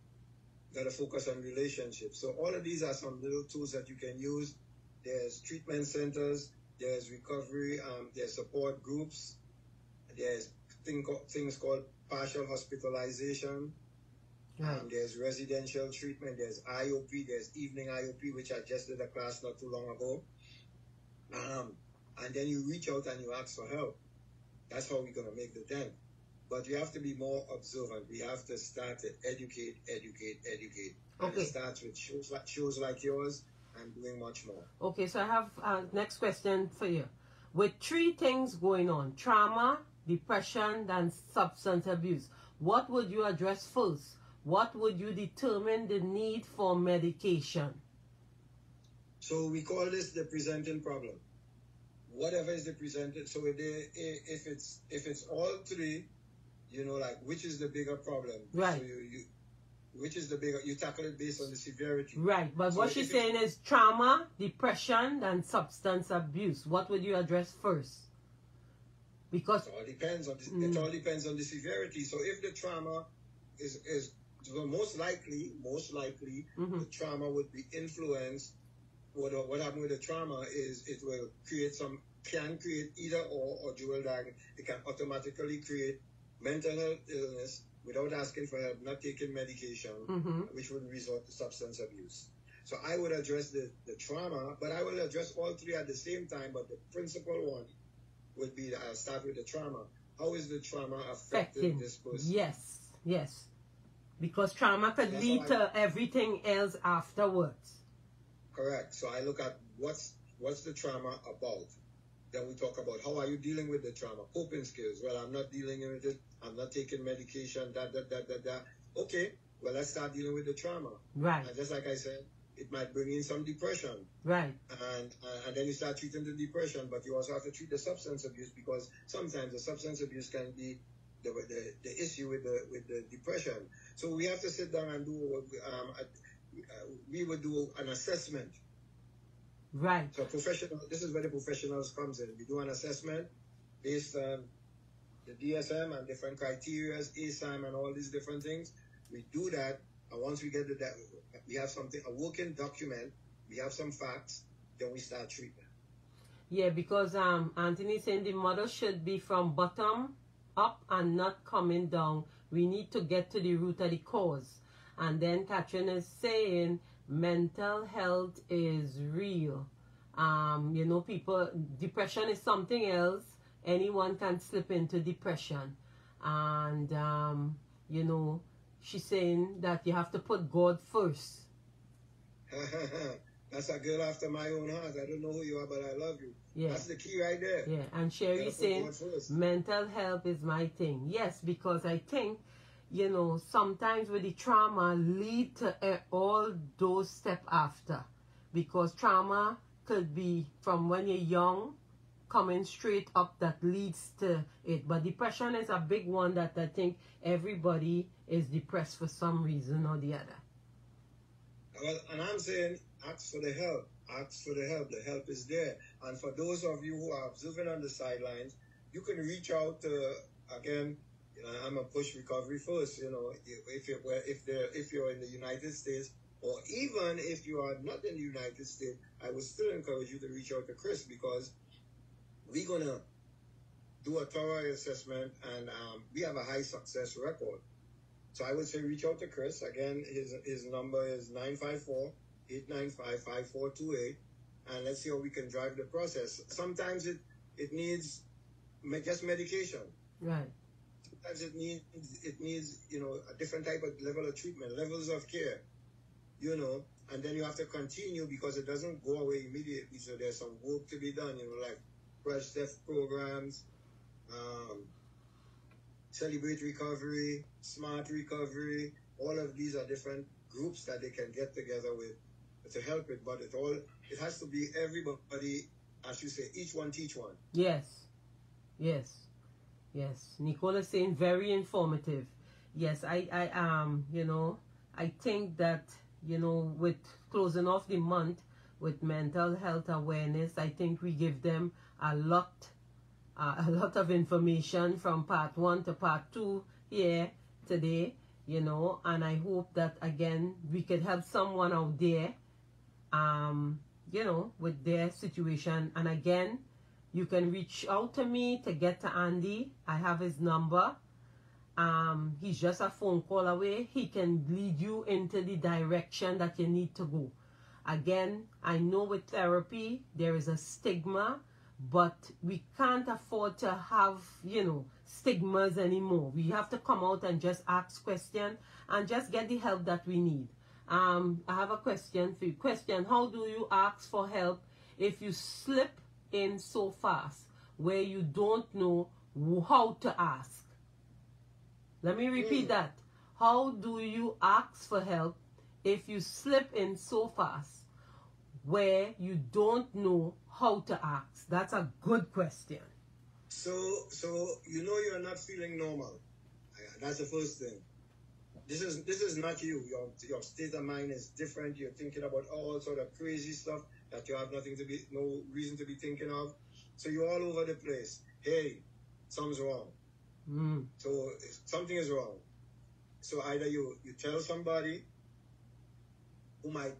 So all of these are some little tools that you can use. There's treatment centers. There's recovery. There's support groups. There's things called partial hospitalization. Right. There's residential treatment. There's IOP. There's evening IOP, which I just did a class not too long ago. And then you reach out and you ask for help. That's how we're going to make the dent. But you have to be more observant. We have to start to educate. Okay. And it starts with shows like yours and doing much more. Okay, so I have next question for you. With 3 things going on, trauma, depression than substance abuse. What would you address first? What would you determine the need for medication? So we call this the presenting problem. Whatever is the presented. So if it's all three, you know, like which is the bigger problem? Right. So which is the bigger? You tackle it based on the severity. Right. But so what she's saying is trauma, depression, and substance abuse. What would you address first? Because it all depends on it all depends on the severity. So if the trauma is so most likely the trauma would be influenced. What happened with the trauma is it will can create either or dual diagnosis. It can automatically create mental health illness without asking for help, not taking medication, which would result to substance abuse. So I would address the trauma, but I will address all three at the same time. But the principal one would be, I'll start with the trauma. How is the trauma affecting this person? Yes. Because trauma could lead to everything else afterwards. Correct. So I look at what's the trauma about. Then we talk about how are you dealing with the trauma, coping skills. Well, I'm not dealing with it. I'm not taking medication. Okay. Well, let's start dealing with the trauma. Right. And just like I said, it might bring in some depression. Right. And then you start treating the depression, but you also have to treat the substance abuse because sometimes the substance abuse can be the issue with the depression. So we have to sit down and do we would do an assessment. Right. So this is where the professionals comes in. We do an assessment based on the DSM and different criteria, ASAM and all these different things. We do that, and once we get we have a working document, we have some facts, then we start treatment. Yeah, because Anthony saying the model should be from bottom up and not coming down. We need to get to the root of the cause. And then Catherine is saying mental health is real. You know, depression is something else. Anyone can slip into depression. And, you know, she's saying that you have to put God first. That's a girl after my own heart. I don't know who you are, but I love you. Yeah. That's the key right there. Yeah, and Sherry saying mental health is my thing. Yes, because I think, you know, sometimes with the trauma lead to all those steps after. Because trauma could be from when you're young, coming straight up that leads to it. But depression is a big one that I think everybody is depressed for some reason or the other. Well, and I'm saying ask for the help. Ask for the help. The help is there. And for those of you who are observing on the sidelines, you can reach out to, again, you know, I'm a push recovery first. You know, if you're in the United States, or even if you are not in the United States, I would still encourage you to reach out to Chris because we're gonna do a thorough assessment, and we have a high success record. So I would say reach out to Chris. Again, his number is 954-895-5428, and let's see how we can drive the process. Sometimes it needs just medication. Right. Sometimes it needs, you know, a different type of level of treatment, levels of care, you know, and then you have to continue because it doesn't go away immediately. So there's some work to be done, you know, like fresh step programs, Celebrate Recovery, Smart Recovery. All of these are different groups that they can get together with to help it. But it has to be everybody, as you say, each one teach one. Yes. Nicole is saying very informative. Yes, I you know, I think that, you know, with closing off the month with mental health awareness, I think we give them a lot of information from part 1 to part 2 here today, you know, and I hope that again we could help someone out there, you know, with their situation. And again, you can reach out to me to get to Andy. I have his number. He's just a phone call away. He can lead you into the direction that you need to go. Again, I know with therapy there is a stigma, but we can't afford to have, you know, stigmas anymore. We have to come out and just ask questions and just get the help that we need. I have a question for you. Question: how do you ask for help if you slip in so fast where you don't know how to ask. Let me repeat that. How do you ask for help if you slip in so fast where you don't know how to ask? That's a good question. So you know you're not feeling normal. That's the first thing. This is not you. Your state of mind is different. You're thinking about all sort of crazy stuff that you have no reason to be thinking of. So you're all over the place. Hey, something's wrong. So something is wrong. So either you tell somebody who might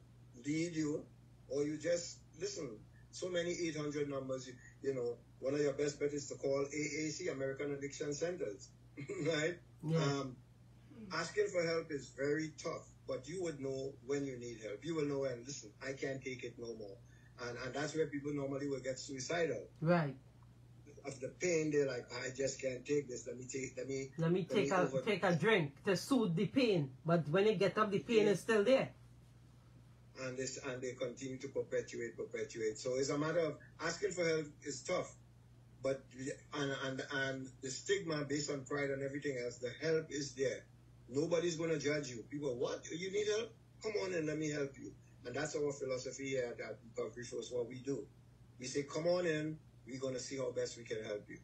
lead you, or you just listen. So many 800 numbers. You know, one of your best bets is to call AAC, American Addiction Centers, right? Yeah. Asking for help is very tough, but you would know when you need help. You will know when, listen, I can't take it no more. And that's where people normally will get suicidal. Right. Of the pain, they're like, I just can't take this. Let me take a drink to soothe the pain. But when they get up, the pain is still there. And they continue to perpetuate. So it's a matter of asking for help is tough. But and the stigma based on pride and everything else, the help is there. Nobody's going to judge you. People, what? You need help? Come on and let me help you. And that's our philosophy here at Recovery First, what we do. We say, come on in. We're going to see how best we can help you.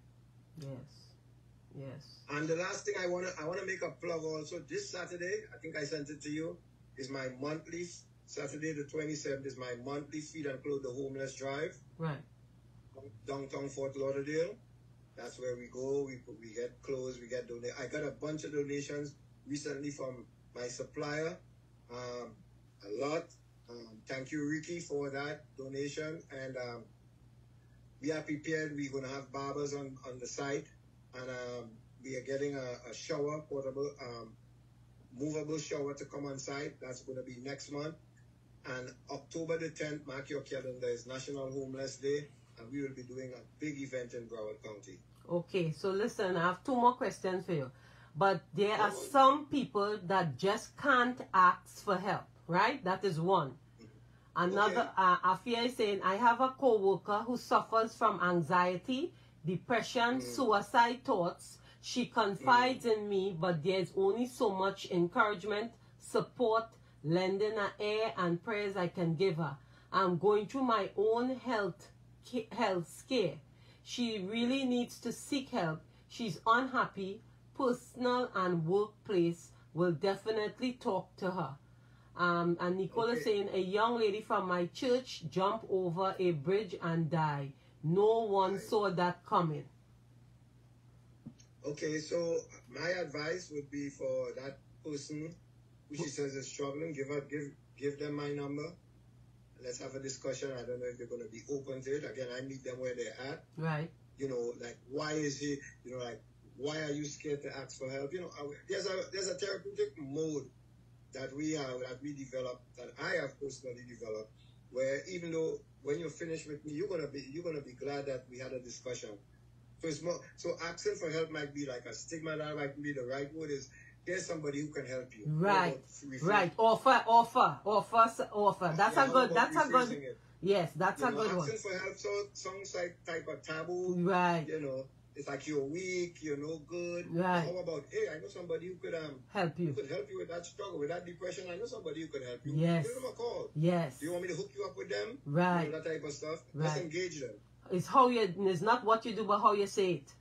Yes. And the last thing I want to make a plug also. This Saturday, I think I sent it to you, is my monthly, Saturday the 27th is my monthly Feed and Clothe the Homeless drive. Right. Downtown Fort Lauderdale. That's where we go. We get clothes. We get donations. I got a bunch of donations recently from my supplier. A lot. Thank you, Ricky, for that donation. And we are prepared. We're going to have barbers on the site. And we are getting a shower, portable, movable shower to come on site. That's going to be next month. And October the 10th, mark your calendar, is National Homeless Day. And we will be doing a big event in Broward County. Okay, so listen, I have 2 more questions for you. But there are some people that just can't ask for help, right? That is one. Another, Afia is saying, I have a co-worker who suffers from anxiety, depression, suicide thoughts. She confides in me, but there's only so much encouragement, support, lending her ear and prayers I can give her. I'm going through my own health scare. She really needs to seek help. She's unhappy. Personal and workplace will definitely talk to her. And Nicole is saying, a young lady from my church jumped over a bridge and died. No one saw that coming. Okay, so my advice would be for that person who she says is struggling, give them my number. Let's have a discussion. I don't know if they're going to be open to it. Again, I meet them where they're at. Right. You know, like, why is he, you know, like, why are you scared to ask for help? You know, there's a therapeutic mode that we have, that we developed, that I have personally developed, where even though when you're finished with me, you're gonna be glad that we had a discussion. So it's more, so asking for help might be like a stigma. That might be the right word. Is there's somebody who can help you. Right. Offer. That's a good. Yes, that's a good one. Asking for help sounds like type of taboo. Right. You know, it's like you're weak, you're no good. Right. How about, hey, I know somebody who could help you. Who could help you with that struggle, with that depression. I know somebody who could help you. Yes. Give them a call. Yes. Do you want me to hook you up with them? Right. You know, that type of stuff. Right. Let's engage them. It's not what you do, but how you say it.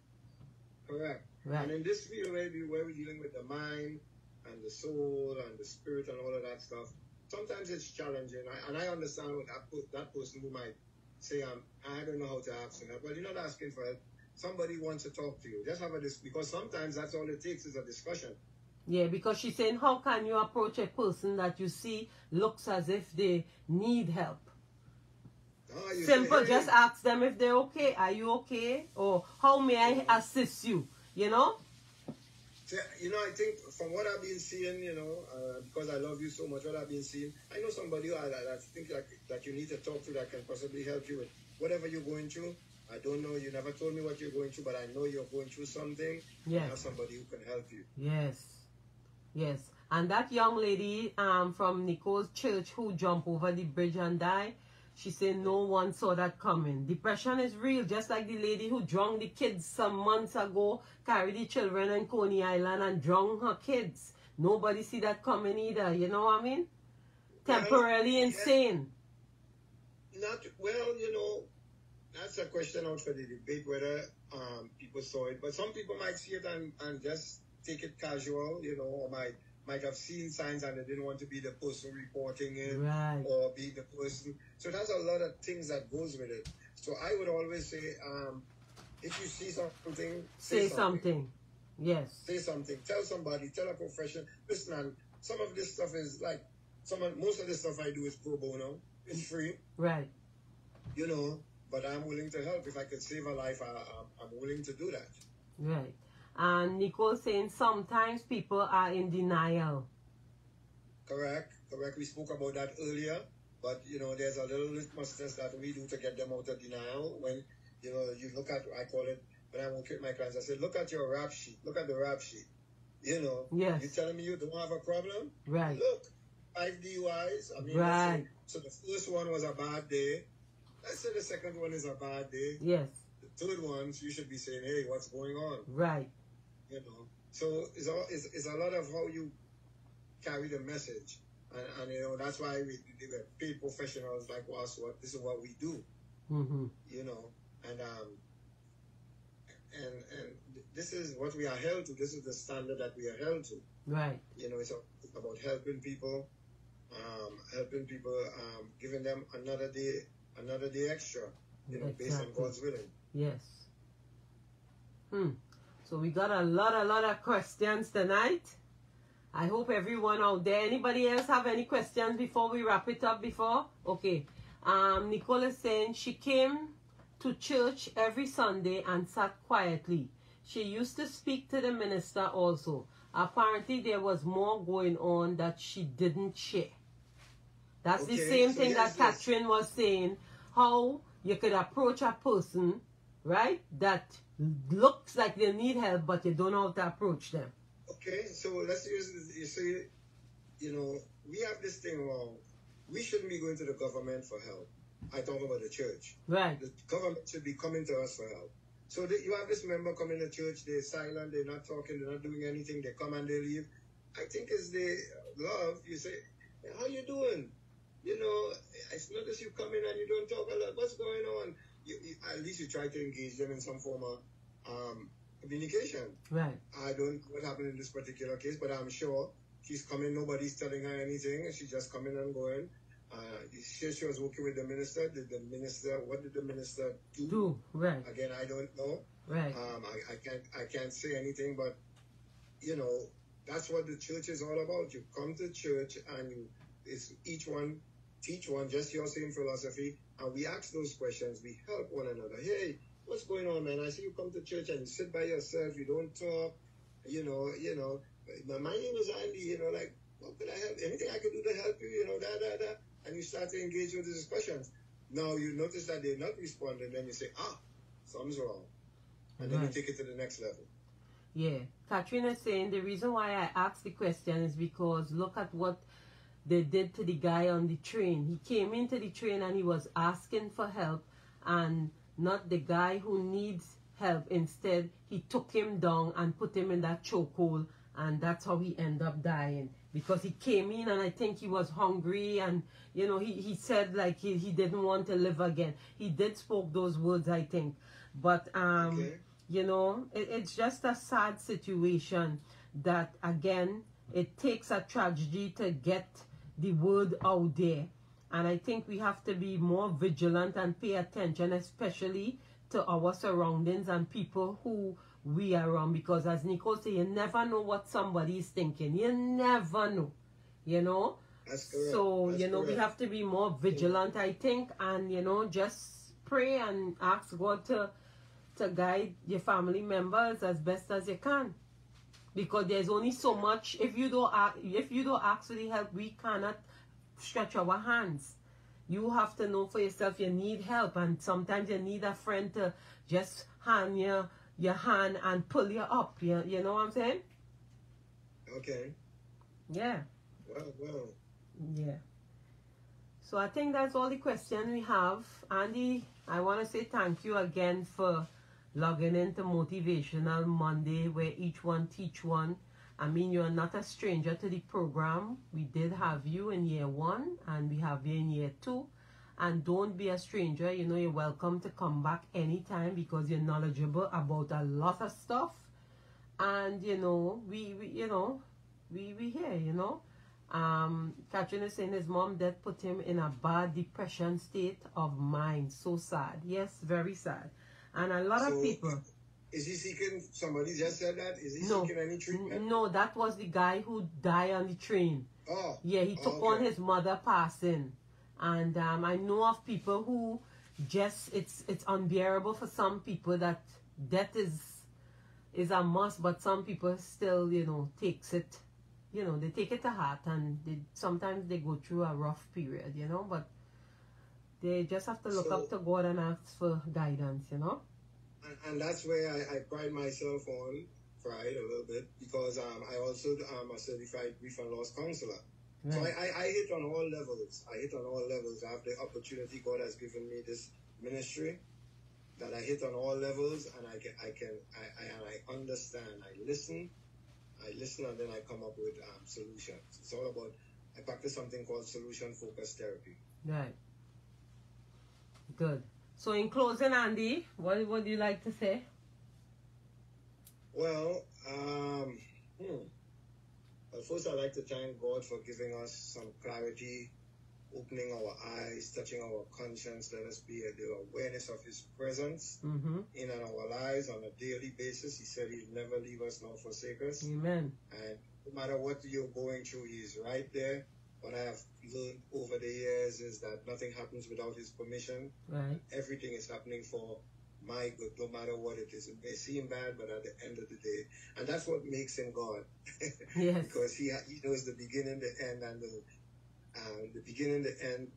Correct. Right. And in this field where we're dealing with the mind and the soul and the spirit and all of that stuff, sometimes it's challenging. And I understand what that person who might say, I don't know how to ask for help. Well, you're not asking for help. Somebody wants to talk to you. Just have because sometimes that's all it takes is a discussion. Yeah, because she's saying, how can you approach a person that you see looks as if they need help? Simple, say, hey, just ask them if they're okay. Are you okay? Or how may I assist you? You know? You know, I think from what I've been seeing, you know, because I love you so much, what I've been seeing, I know somebody who I think that you need to talk to that can possibly help you with whatever you're going through. I don't know, you never told me what you're going through, but I know you're going through something. Yes. I have somebody who can help you. Yes. Yes. And that young lady from Nicole's church who jumped over the bridge and died, She said no one saw that coming. Depression is real, just like the lady who drowned the kids some months ago, carried the children in Coney Island and drowned her kids. Nobody see that coming either, you know what I mean? Temporarily insane. Well, you know, that's a question out for the debate whether people saw it. But some people might see it and just take it casual, you know, or might have seen signs and they didn't want to be the person reporting it, right, or be the person. So there's a lot of things that goes with it. So I would always say, if you see something, say something. Yes. Say something. Tell somebody. Tell a professional. Listen, and some of this stuff is like, most of the stuff I do is pro bono. It's free. Right. You know, but I'm willing to help. If I could save a life, I'm willing to do that. Right. And Nicole saying sometimes people are in denial. Correct. We spoke about that earlier. But, you know, there's a little litmus test that we do to get them out of denial. When, you know, you look at, I call it, when I work with my clients, I say, look at your rap sheet. Look at the rap sheet. You know, yes, you're telling me you don't have a problem? Right. Look, 5 DUIs. I mean, right. So the first one was a bad day. Let's say the second one is a bad day. Yes. The third one, you should be saying, hey, what's going on? Right. You know, so it's a lot of how you carry the message. And you know, that's why we paid professionals like us. This is what we do. Mm-hmm. You know, and this is what we are held to. This is the standard that we are held to. Right. You know, it's about helping people, giving them another day extra. You know, exactly, based on God's willing. Yes. So we got a lot of questions tonight. I hope everyone out there. Anybody else have any questions before we wrap it up? Okay. Nicole is saying she came to church every Sunday and sat quietly. She used to speak to the minister also. Apparently there was more going on that she didn't share. That's the same thing that Catherine was saying. How you could approach a person, right, that looks like they need help, but you don't know how to approach them. Okay, so let's use this. You see, you know, we have this thing wrong. We shouldn't be going to the government for help. I talk about the church. Right. The government should be coming to us for help. So you have this member coming to church, they're silent, they're not talking, they're not doing anything, they come and they leave. I think it's the love. You say, hey, how you doing? You know, I notice you come in and you don't talk a lot. What's going on? At least you try to engage them in some form of communication. Right. I don't know what happened in this particular case, but I'm sure she's coming, nobody's telling her anything, and she's just coming and going. She was working with the minister. What did the minister do? Right. Again, I don't know. Right. I can't say anything, but you know, that's what the church is all about. You come to church and it's each one teach one, just your same philosophy, and we ask those questions. We help one another. Hey, what's going on, man? I see you come to church and you sit by yourself. You don't talk. You know. My name is Andy. You know, like, what could I help? Anything I could do to help you? You know, and you start to engage with the discussions. Now you notice that they're not responding, then you say, something's wrong, and then you take it to the next level. Yeah, Katrina is saying the reason why I asked the question is because look at what they did to the guy on the train. He came into the train and he was asking for help, and not the guy who needs help. Instead, he took him down and put him in that chokehold, and that's how he ended up dying. Because he came in and I think he was hungry, and you know, he said like he didn't want to live again. He did spoke those words, I think. But you know, it's just a sad situation that, again, it takes a tragedy to get the word out there. And I think we have to be more vigilant and pay attention, especially to our surroundings and people who we are around. Because as Nicole said, you never know what somebody is thinking. You never know, you know. That's correct. So, you know, we have to be more vigilant, I think. And, you know, just pray and ask God to guide your family members as best as you can. Because there's only so much. If you don't ask for the help, we cannot stretch our hands. You have to know for yourself you need help, and sometimes you need a friend to just hand your hand and pull you up. You know what I'm saying? Okay. Yeah. Well. Yeah. So I think that's all the questions we have. Andy, I want to say thank you again for logging into Motivational Monday, where each one teach one. I mean, you're not a stranger to the program. We did have you in year 1, and we have you in year 2. And don't be a stranger. You know, you're welcome to come back anytime because you're knowledgeable about a lot of stuff. And, you know, we here, you know. Catherine is saying his mom did put him in a bad depression state of mind. So sad. Yes, very sad. And a lot of people... Is he seeking, somebody just said that? Is he seeking any treatment? No, that was the guy who died on the train. Oh. Yeah, he took on his mother passing. And I know of people who just, it's unbearable for some people that death is a must, but some people still, you know, takes it, you know, they take it to heart, and sometimes they go through a rough period, you know, but they just have to look up to God and ask for guidance, you know. And that's where I pride myself on, pride a little bit, because I also am a certified grief and loss counselor. Right. So I hit on all levels. I hit on all levels. I have the opportunity. God has given me this ministry that I hit on all levels, and I understand. I listen, and then I come up with solutions. It's all about, I practice something called solution-focused therapy. Right. Good. So in closing, Andy, what would you like to say? Well, first I'd like to thank God for giving us some clarity, opening our eyes, touching our conscience. Let us be the awareness of His presence in our lives on a daily basis. He said He'll never leave us nor forsake us. Amen. And no matter what you're going through, He's right there. What I have learned over the years is that nothing happens without His permission. Right. Everything is happening for my good, no matter what it is. It may seem bad, but at the end of the day, and that's what makes Him God. Yes. Because He knows the beginning, the end, and the beginning, the end,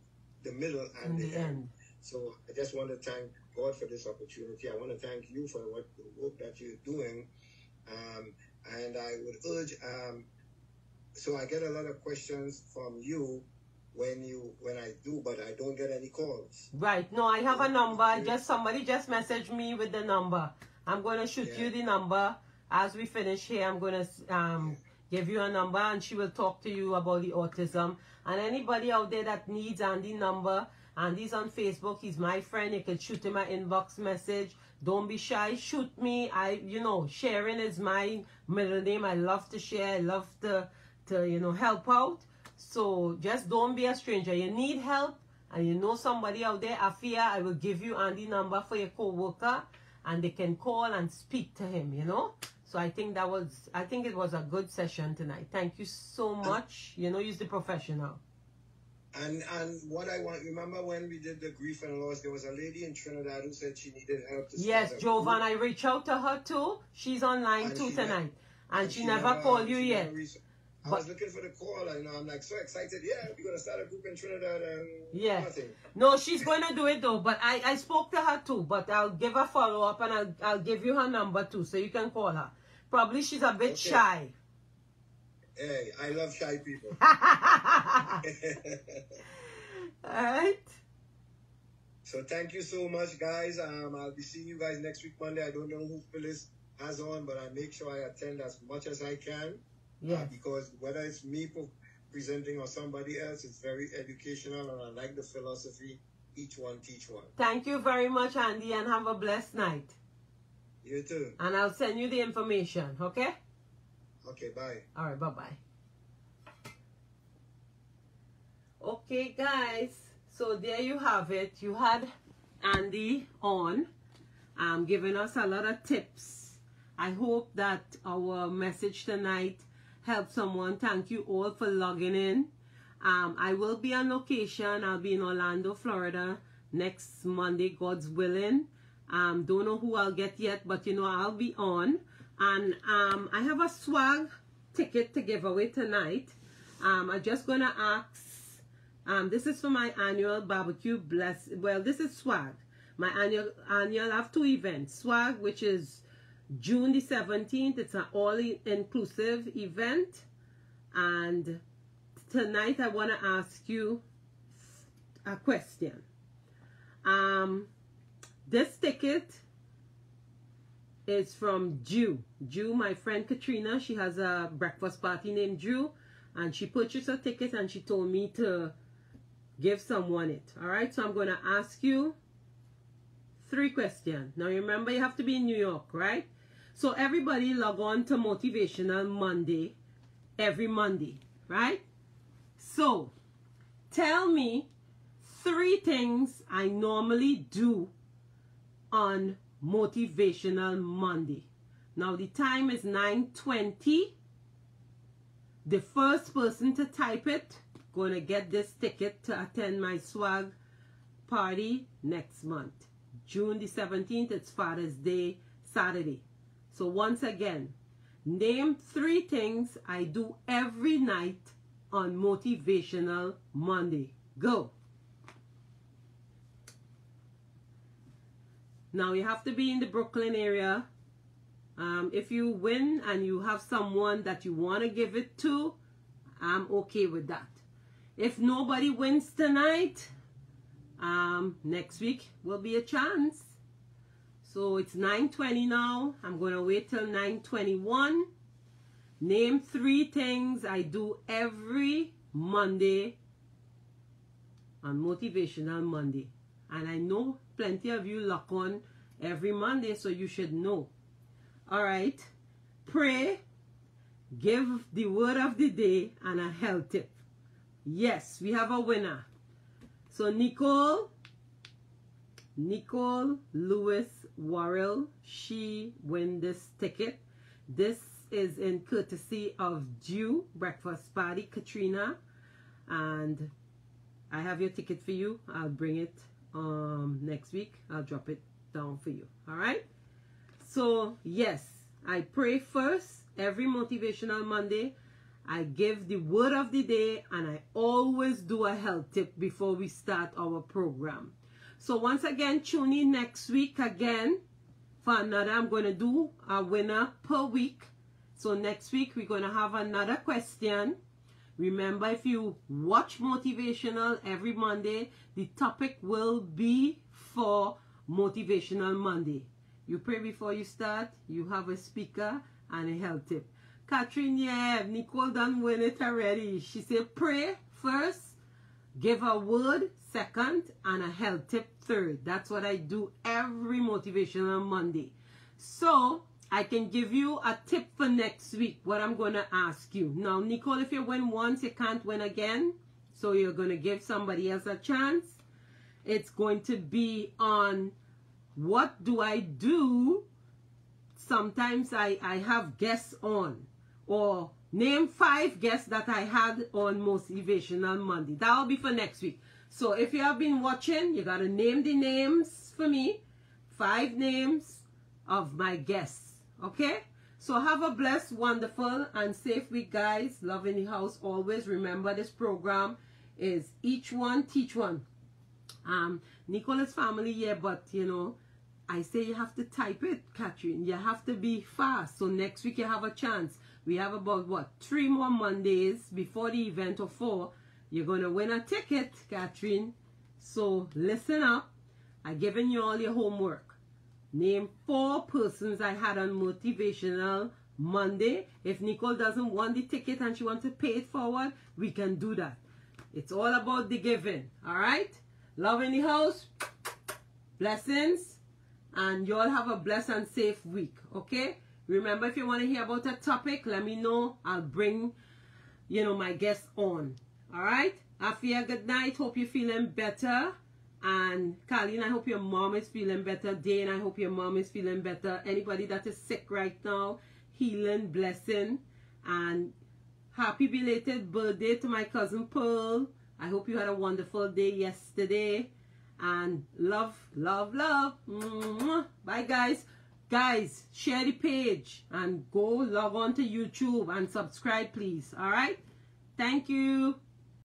the middle, and the end. So I just want to thank God for this opportunity. I want to thank you for the work that you're doing. And I would urge, so I get a lot of questions from you when I do, but I don't get any calls. Right. No, I have a number. Somebody just messaged me with the number. I'm going to shoot you the number. As we finish here, I'm going to give you a number, and she will talk to you about the autism. And anybody out there that needs Andy's number, Andy's on Facebook. He's my friend. You can shoot him an inbox message. Don't be shy. Shoot me. Sharing is my middle name. I love to share. I love to help out. So just don't be a stranger. You need help, and you know somebody out there, Afia, I will give you Andy's number for your co-worker, and they can call and speak to him, you know. So I think it was a good session tonight. Thank you so much. You know, you're the professional. And what I want, remember when we did the grief and loss, there was a lady in Trinidad who said she needed help to Yes, Jovan, I reached out to her too. She's online too tonight. And she never called you yet. I was looking for the call, and I'm like so excited. Yeah, we're going to start a group in Trinidad and nothing. No, she's going to do it though. But I spoke to her too. But I'll give her follow-up, and I'll give you her number too, so you can call her. Probably she's a bit shy. Hey, I love shy people. Alright. So thank you so much, guys. I'll be seeing you guys next week, Monday. I don't know who Phyllis has on, but I make sure I attend as much as I can. Yeah. Because whether it's me presenting or somebody else, it's very educational, and I like the philosophy. Each one teach one. Thank you very much, Andy, and have a blessed night. You too. And I'll send you the information, okay? Okay, bye. All right, bye-bye. Okay, guys. So there you have it. You had Andy on, giving us a lot of tips. I hope that our message tonight helped someone. Thank you all for logging in. I will be on location. I'll be in Orlando, Florida next Monday, God's willing. Don't know who I'll get yet, but you know I'll be on. And I have a swag ticket to give away tonight. I'm just gonna ask. This is for my annual barbecue this is swag. My annual I have 2 events. Swag, which is June the 17th. It's an all-inclusive event. And tonight I want to ask you a question. This ticket is from Drew. Drew, my friend Katrina, she has a breakfast party named Drew, and she purchased a ticket and she told me to give someone it. All right, so I'm going to ask you 3 questions. Now remember, you have to be in New York, right? So everybody log on to Motivational Monday every Monday, right? So tell me 3 things I normally do on Motivational Monday. Now the time is 9:20. The first person to type it gonna get this ticket to attend my swag party next month, June the 17th. It's Father's Day Saturday. So once again, name 3 things I do every night on Motivational Monday. Go. Now you have to be in the Brooklyn area. If you win and you have someone that you want to give it to, I'm okay with that. If nobody wins tonight, next week will be a chance. So it's 9:20 now. I'm going to wait till 9:21. Name 3 things I do every Monday on Motivational Monday. And I know plenty of you lock on every Monday, so you should know. All right. Pray, give the word of the day, and a health tip. Yes, we have a winner. So Nicole Lewis Worrell, she win this ticket. This is in courtesy of Jew Breakfast Party, Katrina. And I have your ticket for you. I'll bring it next week. I'll drop it down for you. All right. So yes, I pray first every Motivational Monday. I give the word of the day, and I always do a health tip before we start our program. So once again, tune in next week again for another. I'm going to do a winner per week. So next week we're going to have another question. Remember, if you watch Motivational every Monday, the topic will be for Motivational Monday. You pray before you start, you have a speaker and a health tip. Catherine, yeah, Nicole done win it already. She said pray first, give a word second, and a health tip third. That's what I do every Motivational Monday. So I can give you a tip for next week, what I'm going to ask you. Now, Nicole, if you win once, you can't win again. So you're going to give somebody else a chance. It's going to be on what do I do? Sometimes I have guests on. Or name 5 guests that I had on Motivational Monday. That will be for next week. So if you have been watching, you got to name the names for me. 5 names of my guests. Okay? So have a blessed, wonderful, and safe week, guys. Love in the house always. Remember, this program is each one, teach one. Nicola's family, yeah, but, you know, I say you have to type it, Catherine. You have to be fast. So next week you have a chance. We have about, what, 3 more Mondays before the event, or 4. You're going to win a ticket, Catherine. So listen up. I've given you all your homework. Name 4 persons I had on Motivational Monday. If Nicole doesn't want the ticket and she wants to pay it forward, we can do that. It's all about the giving. All right? Love in the house. Blessings. And you all have a blessed and safe week. Okay? Remember, if you want to hear about a topic, let me know. I'll bring, you know, my guests on. All right? Afia, good night. Hope you're feeling better. And Colleen, I hope your mom is feeling better. Dane, I hope your mom is feeling better. Anybody that is sick right now, healing, blessing. And happy belated birthday to my cousin Pearl. I hope you had a wonderful day yesterday. And love, love, love. Bye, guys. Guys, share the page and go log on to YouTube and subscribe, please. All right? Thank you.